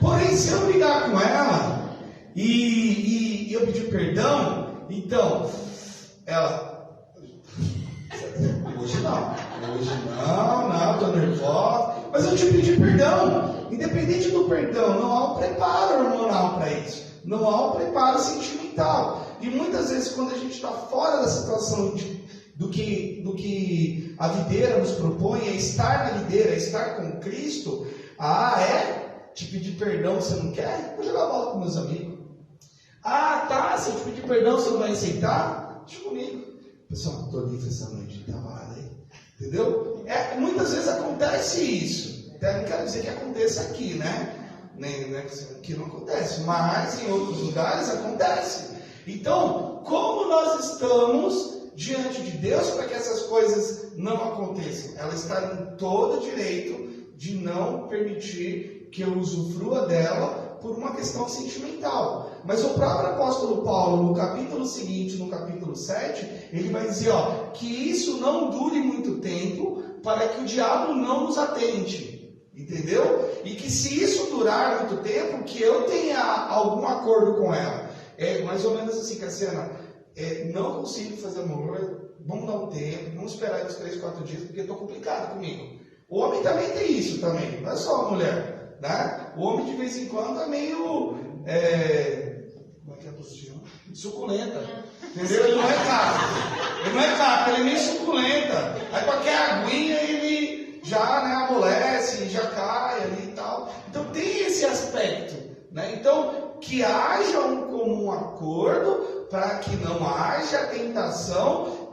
Speaker 4: Porém, se eu brigar com ela e eu pedir perdão, então, ela, hoje não, estou nervosa, mas eu te pedi perdão. Independente do perdão, não há um preparo hormonal para isso, não há um preparo sentimental. E muitas vezes, quando a gente está fora da situação do que a videira nos propõe, é estar na videira, é estar com Cristo. Te pedir perdão, você não quer? Vou jogar bola com meus amigos. Se eu te pedir perdão, você não vai aceitar? Deixa comigo. Pessoal, estou livre essa noite, trabalho aí. Entendeu? Muitas vezes acontece isso. Até não quero dizer que aconteça aqui, né? Aqui não acontece, mas em outros lugares acontece. Então, como nós estamos diante de Deus para que essas coisas não aconteçam? Ela está em todo direito de não permitir que eu usufrua dela por uma questão sentimental. Mas o próprio apóstolo Paulo, no capítulo seguinte, no capítulo 7, ele vai dizer que isso não dure muito tempo para que o diabo não nos atente. Entendeu? E que se isso durar muito tempo, que eu tenha algum acordo com ela. É mais ou menos assim, Cassiana, não consigo fazer amor, vamos dar um tempo, vamos esperar uns 3, 4 dias, porque estou complicado comigo. O homem também tem isso também, não é só a mulher, né? O homem de vez em quando é meio, como é que é a posição? Suculenta, entendeu? Ele não é caco, ele é meio suculenta. Aí qualquer aguinha ele já amolece, já cai ali e tal. Então tem esse aspecto,
Speaker 1: né? Então, que haja um comum acordo para que não haja tentação.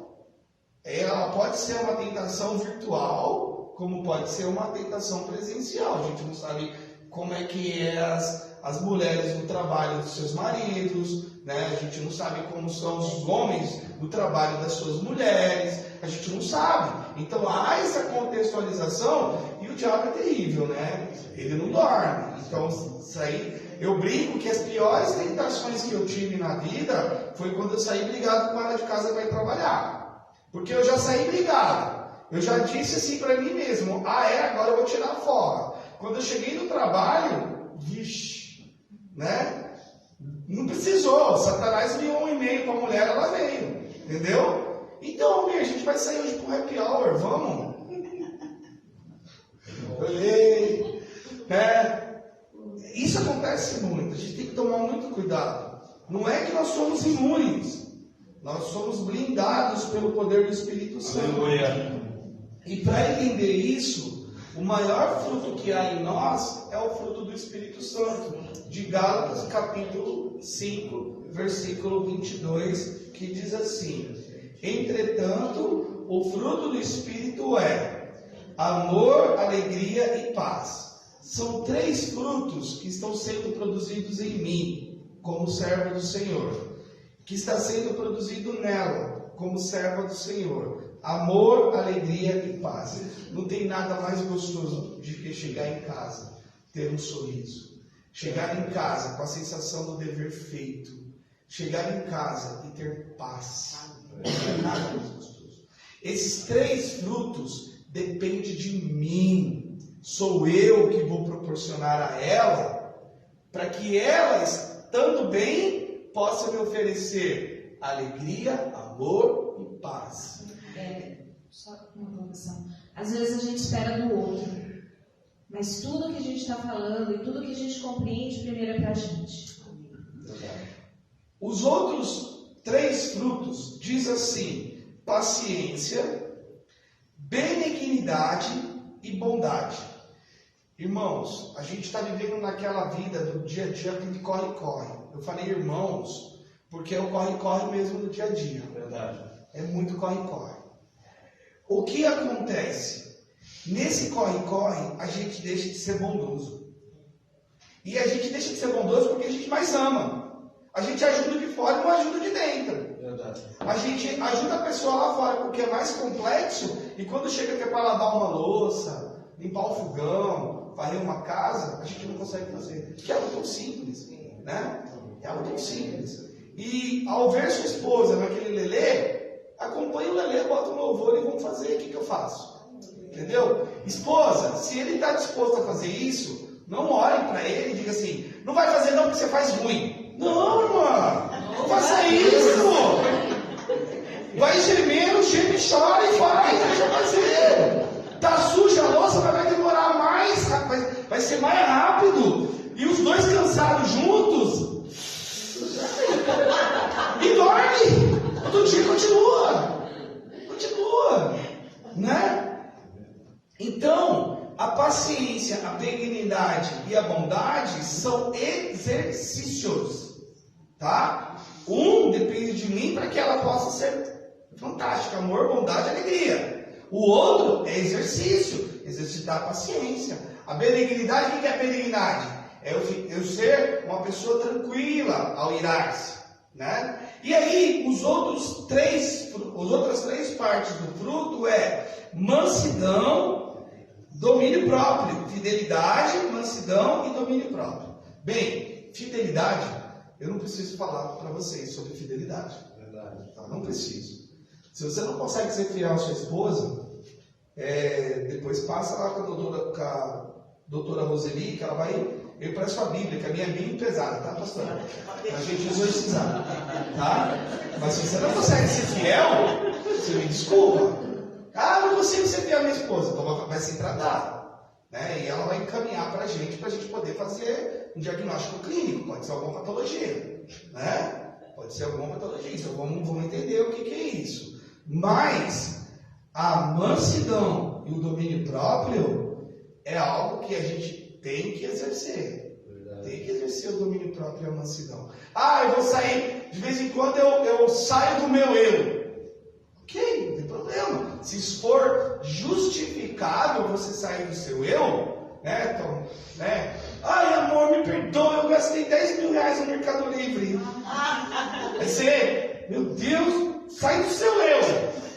Speaker 1: Ela pode ser uma tentação virtual, como pode ser uma tentação presencial. A gente não sabe como é que é as mulheres no trabalho dos seus maridos, né? A gente não sabe como são os homens no trabalho das suas mulheres, a gente não sabe. Então há essa contextualização e o diabo é terrível, né? Ele não dorme. Então isso aí, eu brinco que as piores tentações que eu tive na vida foi quando eu saí brigado com ela de casa para ir trabalhar. Porque eu já saí brigado. Eu já disse assim para mim mesmo, agora eu vou tirar fora. Quando eu cheguei no trabalho, vixe, né? Não precisou, Satanás enviou um e-mail para a mulher, ela veio, entendeu? Então, a gente vai sair hoje para o happy hour, vamos? Olhei, né? Isso acontece muito, a gente tem que tomar muito cuidado. Não é que nós somos imunes, nós somos blindados pelo poder do Espírito Santo.
Speaker 3: Aleluia.
Speaker 1: E para entender isso, o maior fruto que há em nós é o fruto do Espírito Santo. De Gálatas capítulo 5, versículo 22, que diz assim: entretanto, o fruto do Espírito é amor, alegria e paz. São 3 frutos que estão sendo produzidos em mim, como servo do Senhor, que está sendo produzido nela, como serva do Senhor. Amor, alegria e paz. Não tem nada mais gostoso do que chegar em casa, ter um sorriso. Chegar em casa com a sensação do dever feito. Chegar em casa e ter paz. Não tem nada mais gostoso. Esses 3 frutos dependem de mim. Sou eu que vou proporcionar a ela, para que ela, estando bem, possa me oferecer alegria, amor e paz.
Speaker 2: Só uma colocação. Às vezes a gente espera do outro, mas tudo que a gente está falando e tudo que a gente compreende primeiro é para a gente.
Speaker 1: Os outros 3 frutos diz assim: paciência, benignidade e bondade. Irmãos, a gente está vivendo naquela vida do dia a dia que corre-corre. Eu falei irmãos, porque é o corre-corre mesmo do dia a dia.
Speaker 3: Verdade.
Speaker 1: É muito corre-corre. O que acontece? Nesse corre-corre, a gente deixa de ser bondoso. E a gente deixa de ser bondoso porque a gente mais ama. A gente ajuda de fora e não ajuda de dentro.
Speaker 3: Verdade.
Speaker 1: A gente ajuda a pessoa lá fora porque é mais complexo. E quando chega aqui para lavar uma louça, limpar o fogão, varrer uma casa, a gente não consegue fazer. Que é algo tão simples, né? É algo tão simples. E ao ver sua esposa naquele lelê, acompanha o lelê, bota um louvor e vamos fazer. O que eu faço? Entendeu? Esposa, se ele está disposto a fazer isso, não olhe para ele e diga assim: não vai fazer não porque você faz ruim. Não, irmã, não faça isso. Vai gemendo, geme, chora e faz, deixa fazer. Tá suja a louça, mas vai demorar mais, vai ser mais rápido. E os dois cansados juntos, e dorme. Outro dia continua, né? Então, a paciência, a benignidade e a bondade são exercícios, tá? Um depende de mim para que ela possa ser fantástica, amor, bondade e alegria. O outro é exercício, exercitar a paciência. A benignidade, o que é benignidade? É eu ser uma pessoa tranquila ao irar-se, né? E aí, as outras 3 partes do fruto é mansidão, domínio próprio. Fidelidade, mansidão e domínio próprio. Bem, fidelidade, eu não preciso falar para vocês sobre fidelidade.
Speaker 3: Verdade.
Speaker 1: Tá? Não preciso. Se você não consegue ser fiel à sua esposa, depois passa lá com a doutora Roseli, que ela vai... Eu presto a Bíblia, que a minha é bem pesada, tá, pastor? A gente exorcizar, tá? Mas se você não consegue ser fiel, você me desculpa. Não consigo ser fiel à minha esposa, então vai se tratar, né? E ela vai encaminhar para a gente poder fazer um diagnóstico clínico. Pode ser alguma patologia, né? Pode ser alguma patologia. Então vamos entender o que é isso. Mas a mansidão e o domínio próprio é algo que a gente tem que exercer.
Speaker 4: Tem que exercer o domínio próprio e a mansidão. Ah, eu vou sair, de vez em quando eu saio do meu eu. Ok, não tem problema. Se for justificável você sair do seu eu, né? Então, né? Ai, amor, me perdoa, eu gastei 10 mil reais no Mercado Livre. Aí você, meu Deus, sai do seu eu.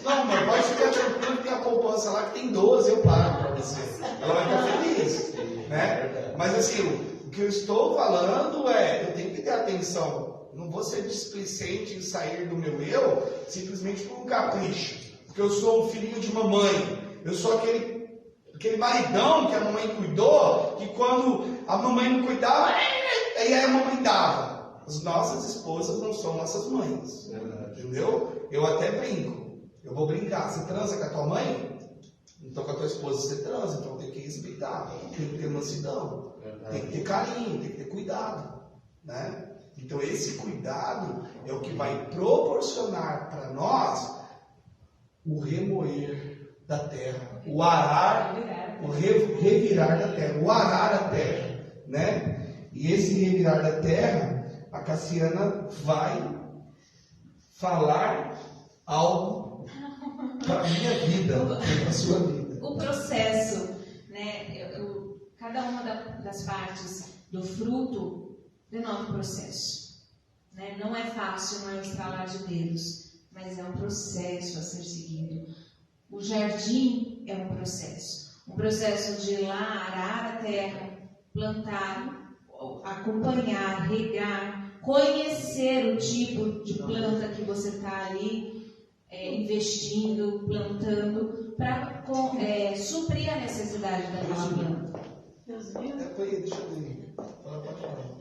Speaker 4: Não, amor, pode ficar tranquilo que tem a poupança lá que tem 12, eu pago para você. Ela vai ficar feliz, né? Mas assim, o que eu estou falando é, eu tenho que ter atenção. Não vou ser displicente em sair do meu eu simplesmente por um capricho. Porque eu sou um filhinho de mamãe. Eu sou aquele maridão que a mamãe cuidou, que quando a mamãe não cuidava, aí a mamãe dava. As nossas esposas não são nossas mães. Entendeu? Eu até brinco. Eu vou brincar. Você transa com a tua mãe? Então com a tua esposa você transa. Então tem que respeitar. Tem que ter mansidão. Tem que ter carinho. Tem que ter cuidado. Né? Então esse cuidado é o que vai proporcionar para nós o remoer da terra, o arar, o revirar da terra, o arar a terra, né? E esse revirar da terra, a Cassiana vai falar algo para a minha vida, para a sua vida.
Speaker 2: O processo, né? Cada uma das partes do fruto denota um processo, né? Não é fácil, não é um estralar de dedos, mas é um processo a ser seguido. O jardim é um processo de ir lá, arar a terra, plantar, acompanhar, regar, conhecer o tipo de planta que você está ali investindo, plantando, para suprir a necessidade daquela planta.
Speaker 4: Deixa eu ver. Pode falar.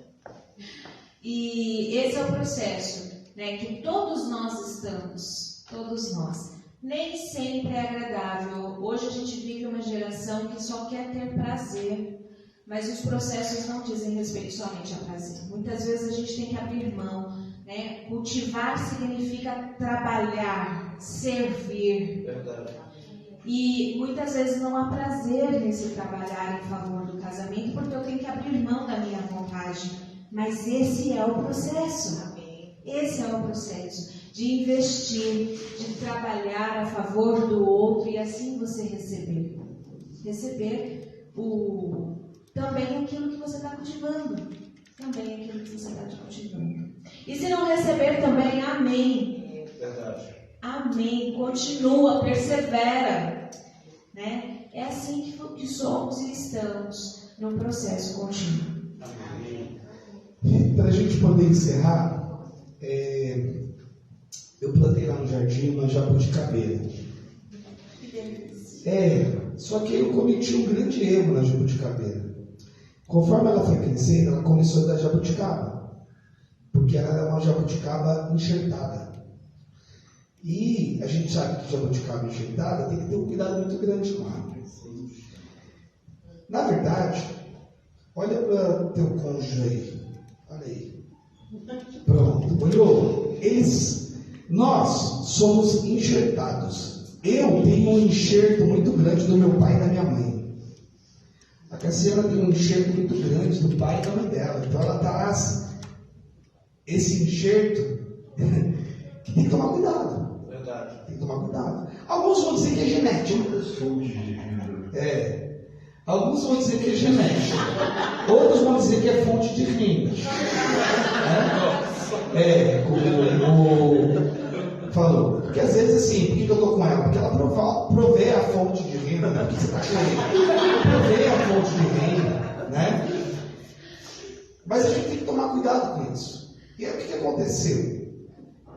Speaker 2: E esse é o processo, né, que todos nós estamos, todos nós. Nem sempre é agradável. Hoje a gente vive uma geração que só quer ter prazer, mas os processos não dizem respeito somente a prazer. Muitas vezes a gente tem que abrir mão, né? Cultivar significa trabalhar, servir.
Speaker 3: Verdade.
Speaker 2: E muitas vezes não há prazer nesse trabalhar em favor do casamento, porque eu tenho que abrir mão da minha vontade. Mas esse é o processo. Esse é o processo de investir, de trabalhar a favor do outro e assim você receber também aquilo que você está cultivando. Também aquilo que você está cultivando. E se não receber também, amém.
Speaker 3: Verdade.
Speaker 2: Amém. Continua, persevera. Né? É assim que somos e estamos num processo contínuo.
Speaker 3: Amém.
Speaker 4: Para a gente poder encerrar, eu plantei lá no jardim uma jabuticabeira. Só que eu cometi um grande erro na jabuticabeira. Conforme ela foi crescendo, ela começou a dar jabuticaba. Porque ela era uma jabuticaba enxertada. E a gente sabe que jabuticaba enxertada tem que ter um cuidado muito grande com ela. Na verdade, olha para o teu cônjuge aí. Olha aí. Pronto, olhou? Nós somos enxertados. Eu tenho um enxerto muito grande do meu pai e da minha mãe. A Cassiana tem um enxerto muito grande do pai e da mãe dela. Então ela traz esse enxerto que tem que tomar cuidado.
Speaker 3: Verdade.
Speaker 4: Tem que tomar cuidado. Alguns vão dizer que é genético. Alguns vão dizer que é genético. Outros vão dizer que é fonte de renda. Falou. Porque às vezes assim, por que eu estou com ela? Porque ela provê a fonte de renda. Não é porque você está querendo. Provê a fonte de renda. Né? Mas a gente tem que tomar cuidado com isso. E aí o que aconteceu?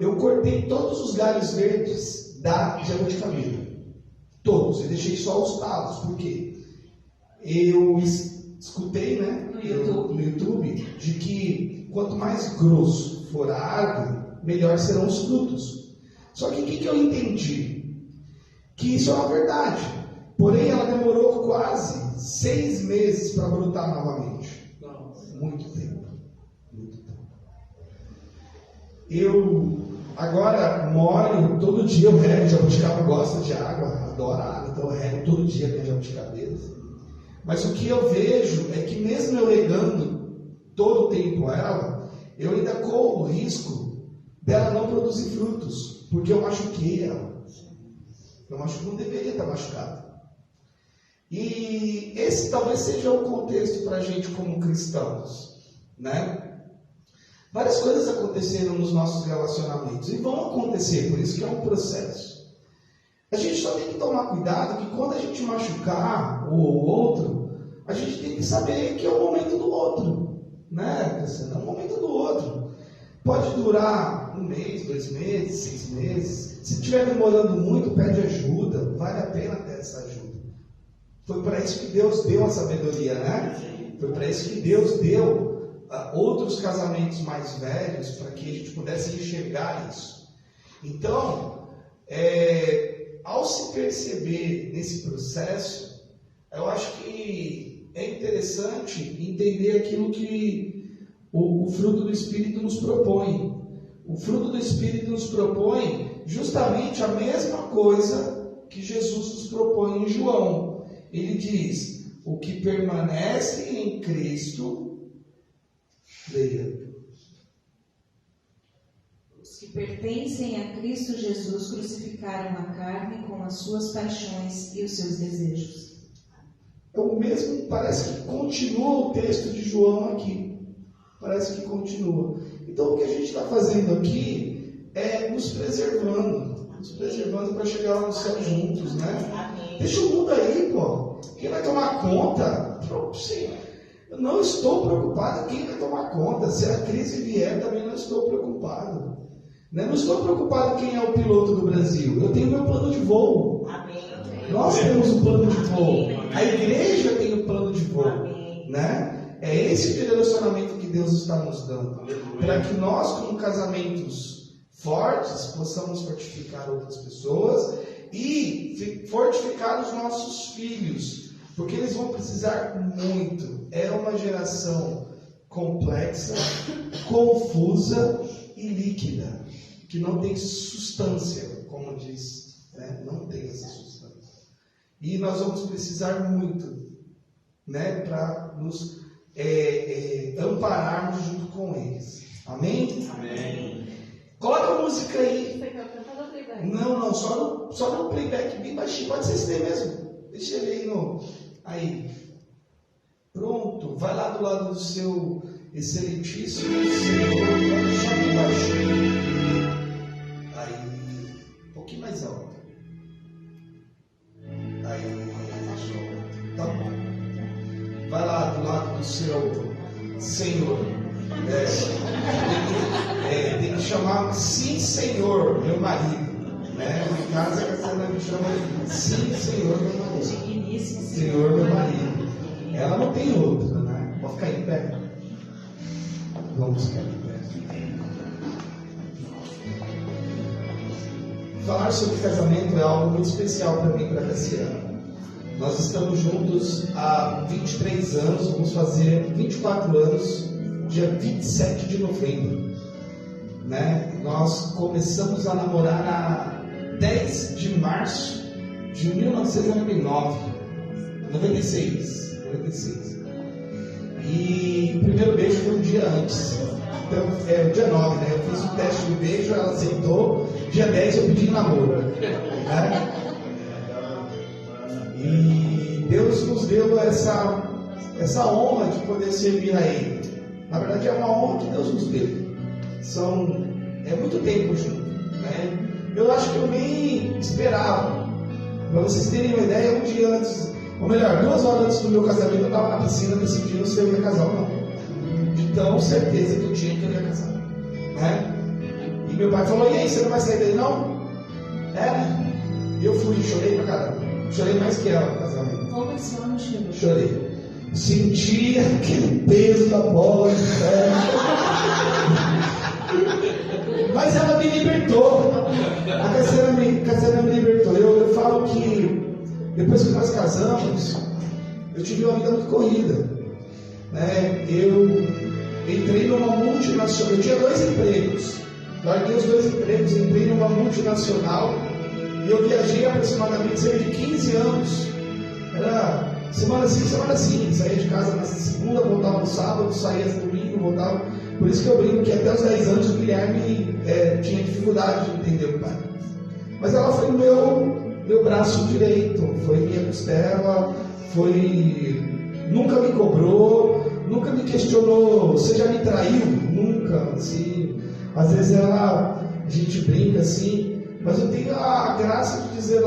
Speaker 4: Eu cortei todos os galhos verdes da jabuticabeira. Todos. Eu deixei só os talos. Por quê? Eu escutei, né, no YouTube, de que quanto mais grosso for a árvore, melhor serão os frutos. Só que o que eu entendi? Que isso é uma verdade. Porém, ela demorou quase 6 meses para brotar novamente. Muito tempo. Muito tempo. Eu agora molho, todo dia eu rego, jabuticaba gosta de água, adora água, então eu rego todo dia minha jabuticabeira. Mas o que eu vejo é que mesmo eu regando, todo o tempo ela, eu ainda corro o risco dela não produzir frutos, porque eu machuquei ela. Eu acho que não deveria estar machucado. E esse talvez seja o contexto para a gente como cristãos, né? Várias coisas aconteceram nos nossos relacionamentos e vão acontecer, por isso que é um processo. A gente só tem que tomar cuidado que quando a gente machucar o outro, a gente tem que saber que é o momento do outro, né? É o momento do outro. Pode durar 1 mês, 2 meses, 6 meses. Se estiver demorando muito, pede ajuda. Vale a pena ter essa ajuda. Foi para isso que Deus deu a sabedoria, né? Foi para isso que Deus deu outros casamentos mais velhos, para que a gente pudesse enxergar isso. Então, ao se perceber nesse processo, eu acho que é interessante entender aquilo que o fruto do Espírito nos propõe. O fruto do Espírito nos propõe justamente a mesma coisa que Jesus nos propõe em João. Ele diz: o que permanece em Cristo, leia.
Speaker 2: Os que pertencem a Cristo Jesus crucificaram a carne com as suas paixões e os seus desejos.
Speaker 4: É o mesmo, parece que continua o texto de João aqui. Parece que continua. Então o que a gente está fazendo aqui é nos preservando para chegar lá no céu juntos, né?
Speaker 5: Amém.
Speaker 4: Deixa o mundo aí, pô. Quem vai tomar conta? Sim. Eu não estou preocupado quem vai tomar conta. Se a crise vier, também não estou preocupado. Né? Não estou preocupado quem é o piloto do Brasil. Eu tenho meu plano de voo.
Speaker 5: Amém.
Speaker 4: Nós temos o plano de voo. A igreja tem o plano de voo.
Speaker 5: Amém.
Speaker 4: Né? É esse direcionamento que Deus está nos dando. Para que nós, como casamentos fortes, possamos fortificar outras pessoas e fortificar os nossos filhos. Porque eles vão precisar muito. É uma geração complexa, confusa e líquida, que não tem substância, como diz, né? Não tem essa substância. E nós vamos precisar muito, né? Para nos ampararmos junto com eles. Amém?
Speaker 3: Amém.
Speaker 4: Coloca a música aí.
Speaker 5: Foi cantando ou playback?
Speaker 4: Não, só no playback bem baixinho. Pode ser esse daí mesmo. Deixa ele aí no. Aí. Pronto. Vai lá do lado do seu excelentíssimo Senhor. Pode deixar bem baixinho. Aí. Um pouquinho mais alto. Aí. Tá bom. Vai lá do lado do seu Senhor. Tem que chamar sim, Senhor, meu marido. Né? Em casa a Cassiana me chama sim, Senhor, meu marido. Senhor, meu marido. Ela não tem outra, né? Pode ficar em pé. Vamos ficar em pé. Falar sobre casamento é algo muito especial para mim e para a Cassiana. Nós estamos juntos há 23 anos, vamos fazer 24 anos, dia 27 de novembro. Né? Nós começamos a namorar a 10 de março de 1999, 96. E o primeiro beijo foi um dia antes. Então, o dia 9, né? Eu fiz o teste do beijo, ela aceitou. Dia 10 eu pedi namoro. Né? E Deus nos deu essa honra de poder servir a Ele. Na verdade, é uma honra que Deus nos deu. É muito tempo junto. Né? Eu acho que eu nem esperava. Para vocês terem uma ideia, um dia antes, ou melhor, 2 horas antes do meu casamento, eu estava na piscina decidindo se eu ia casar ou não. De tão certeza que eu tinha que eu ia casar. Né? E meu pai falou: e aí, você não vai sair daí não? Né? Eu fui e chorei pra caramba. Chorei mais que ela no casamento.
Speaker 2: Como esse homem chorou?
Speaker 4: Chorei. Senti aquele peso da bola de ferro. Mas ela me libertou. A Cassiana me libertou. Eu falo que depois que nós casamos, eu tive uma vida muito corrida. Né? Eu entrei numa multinacional. Eu tinha 2 empregos. Larguei os 2 empregos, entrei numa multinacional. E eu viajei aproximadamente cerca de 15 anos. Era semana sim, semana sim. Saía de casa na segunda, voltava no sábado, saía no domingo, voltava. Por isso que eu brinco que até os 10 anos o Guilherme tinha dificuldade de entender o pai. Mas ela foi meu braço direito, foi minha costela, nunca me cobrou, nunca me questionou, você já me traiu? Nunca, assim. Às vezes a gente brinca assim, mas eu tenho a graça de dizer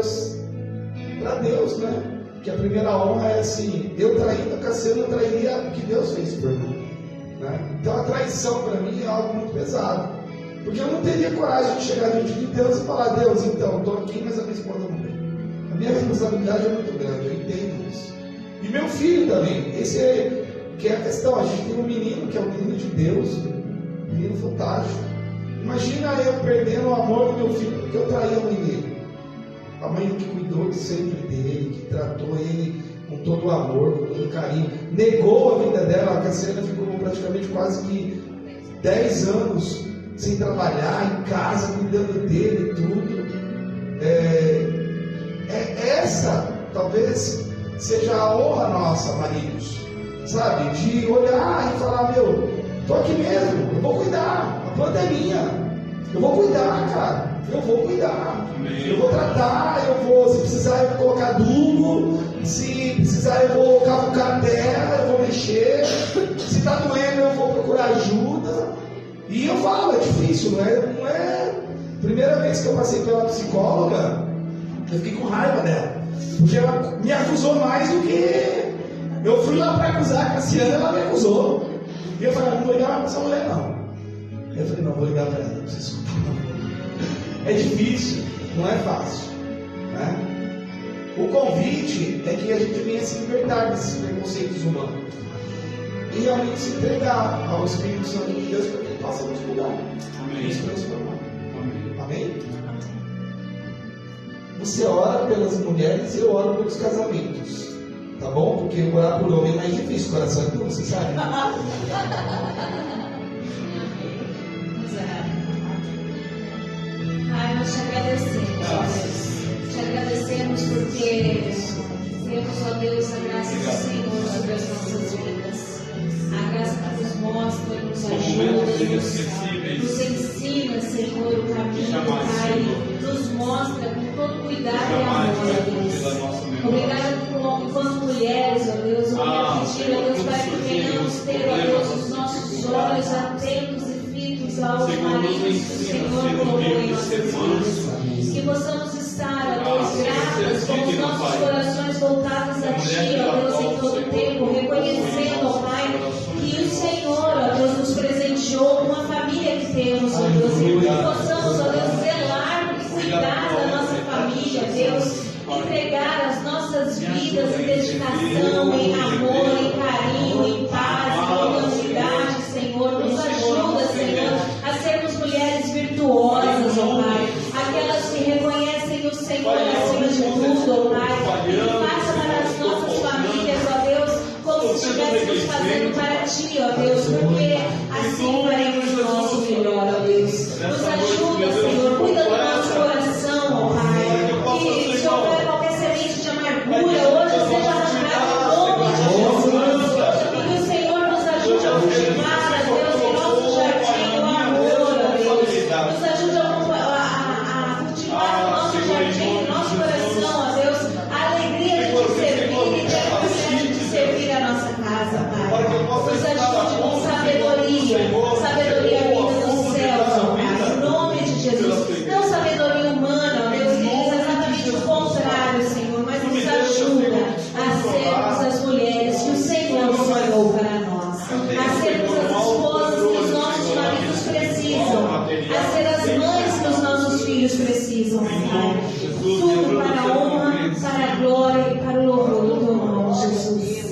Speaker 4: para Deus, né? Que a primeira honra é assim, eu traindo a Cassiana, eu trairia o que Deus fez por mim. Né? Então a traição para mim é algo muito pesado. Porque eu não teria coragem de chegar diante de Deus e falar, Deus, então, estou aqui, mas a minha esposa não veio. A minha responsabilidade é muito grande, eu entendo isso. E meu filho também, que é a questão, a gente tem um menino que é um menino de Deus, um menino fantástico. Imagina eu perdendo o amor do meu filho porque eu traí a mãe dele. A mãe que cuidou sempre dele, que tratou ele com todo o amor, com todo o carinho, negou a vida dela. A Cassiana ficou praticamente quase que 10 anos sem trabalhar, em casa, cuidando dele e tudo. Essa talvez seja a honra nossa, maridos, sabe? De olhar e falar, tô aqui mesmo, eu vou cuidar, a planta é minha, eu vou cuidar, cara, eu vou cuidar, eu vou tratar, se precisar eu vou colocar adubo, se precisar eu vou cavucar terra, eu vou mexer, se está doendo eu vou procurar ajuda. E eu falo, é difícil, não é? Primeira vez que eu passei pela psicóloga, eu fiquei com raiva dela, porque ela me acusou mais do que eu fui lá para acusar a Cassiana, ela me acusou. E eu falei, não vou ligar para essa mulher não. Eu falei, não, vou ligar para ela, desculpa. É difícil, não é fácil, né? O convite é que a gente venha se libertar desses preconceitos humanos e realmente se entregar ao Espírito Santo de Deus para que Ele possa nos mudar, nos transformar. Amém? Você ora pelas mulheres e eu oro pelos casamentos, tá bom? Porque orar por homem é mais difícil, coração de você sabe?
Speaker 2: Pai, nós te agradecemos, ó Deus. Te agradecemos porque temos, ó Deus, a graça do Senhor sobre as nossas vidas. A graça que nos mostra, nos ajuda, nos ensina, Senhor, o caminho, Pai. Nos mostra com todo cuidado e amor, ó Deus. Obrigado enquanto mulheres, ó Deus. Eu quero pedir, ó Deus, para que venhamos ter, ó Deus, os nossos olhos atentos e fitos aos maridos que o Senhor colocou em nossas vidas. Que possamos estar, ó Deus, gratas, com os nossos corações voltados a Ti, ó Deus, em todo o tempo, reconhecendo, ó Pai, que o Senhor, ó Deus, nos presenteou com a família que temos, ó Deus, e que possamos, ó Deus, zelar e cuidar da nossa família, Deus, entregar as nossas vidas em dedicação, em amor, em carinho, em paz, em unidade, Senhor. Nos ajuda, Senhor, a sermos mulheres virtuosas, ó Pai, aquelas que reconhecem o Senhor acima de tudo, ó Pai, e faça para as nossas famílias, ó Deus, como se estivéssemos fazendo para Ti, ó Deus, porque assim faremos o nosso melhor, ó Deus. Nos ajuda, Senhor, cuida do nosso coração, ó Pai, que se houver qualquer semente de amargura, hoje seja arrancada em nome de Jesus, e que o Senhor nos ajude a cultivar, ó Deus, em nosso jardim o amor, ó Deus. Nos ajude a cultivar no nosso jardim, no nosso coração, ó Deus, a alegria de Te servir e ter a prazer de servir a nossa casa, Pai. Nos ajude com sabedoria vinda dos céus, ó Pai, em nome de Jesus. Não sabedoria humana, ó Deus, que diz exatamente o contrário, Senhor, mas nos ajuda a sermos as mulheres que o Senhor sonhou para nós, a sermos as esposas que os nossos maridos precisam, a ser as mães que os nossos filhos precisam, Pai. Tudo para a honra, para a glória e para o louvor do Teu nome, Jesus.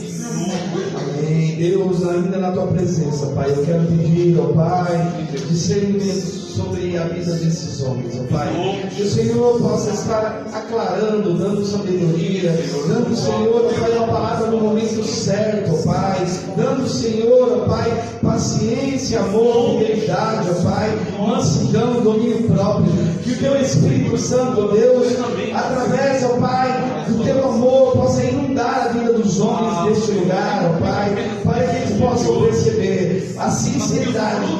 Speaker 4: Amém. Deus, ainda na Tua presença, Pai, eu quero pedir, ó Pai, discernimento sobre a vida desses homens, ó Pai. Que o Senhor possa estar aclarando, dando sabedoria, dando, Senhor, ó Pai, a palavra no momento certo, ó Pai. Dando, Senhor, ó Pai, paciência, amor, fidelidade, ó Pai, mansidão, domínio próprio. Que o Teu Espírito Santo, ó Deus, através, ó Pai, do Teu amor, possa inundar a vida dos homens deste lugar, ó Pai, para que eles possam perceber. Assim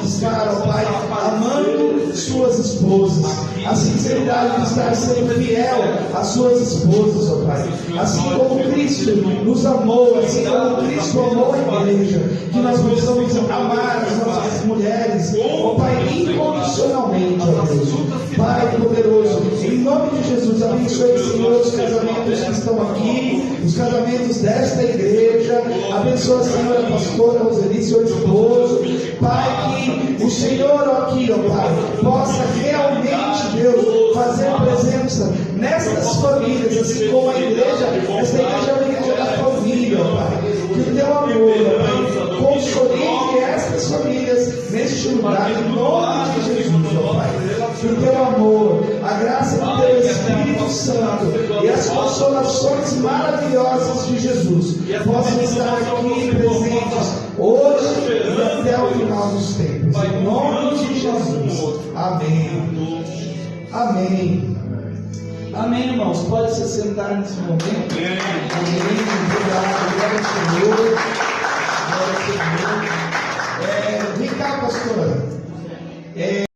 Speaker 4: de estar, ó Pai, amando suas esposas, a sinceridade de estar sendo fiel às suas esposas, ó Pai, assim como Cristo nos amou, assim como Cristo amou a igreja, que nós precisamos amar as nossas mulheres, ó Pai, incondicionalmente, ó Deus. Pai poderoso, em nome de Jesus, abençoe, Senhor, os casamentos que estão aqui, os casamentos desta igreja, abençoa, Senhor, a pastora Roseli, seu esposo, Pai, que o Senhor aqui, ó Pai, possa realmente, Deus, fazer presença nestas famílias, assim como a igreja, esta igreja é uma igreja da família, ó Pai, que o teu amor, ó Pai, consolide estas famílias neste lugar, em nome de Jesus, ó Pai, que o teu amor, a graça do teu Espírito Santo e as consolações maravilhosas de Jesus possam estar aqui presentes hoje e até o final dos tempos. Em nome de Jesus. Amém. Amém. Amém, irmãos. Pode se sentar nesse momento. Amém. Obrigado. Glória ao Senhor. Glória ao Senhor. Vem cá, pastora.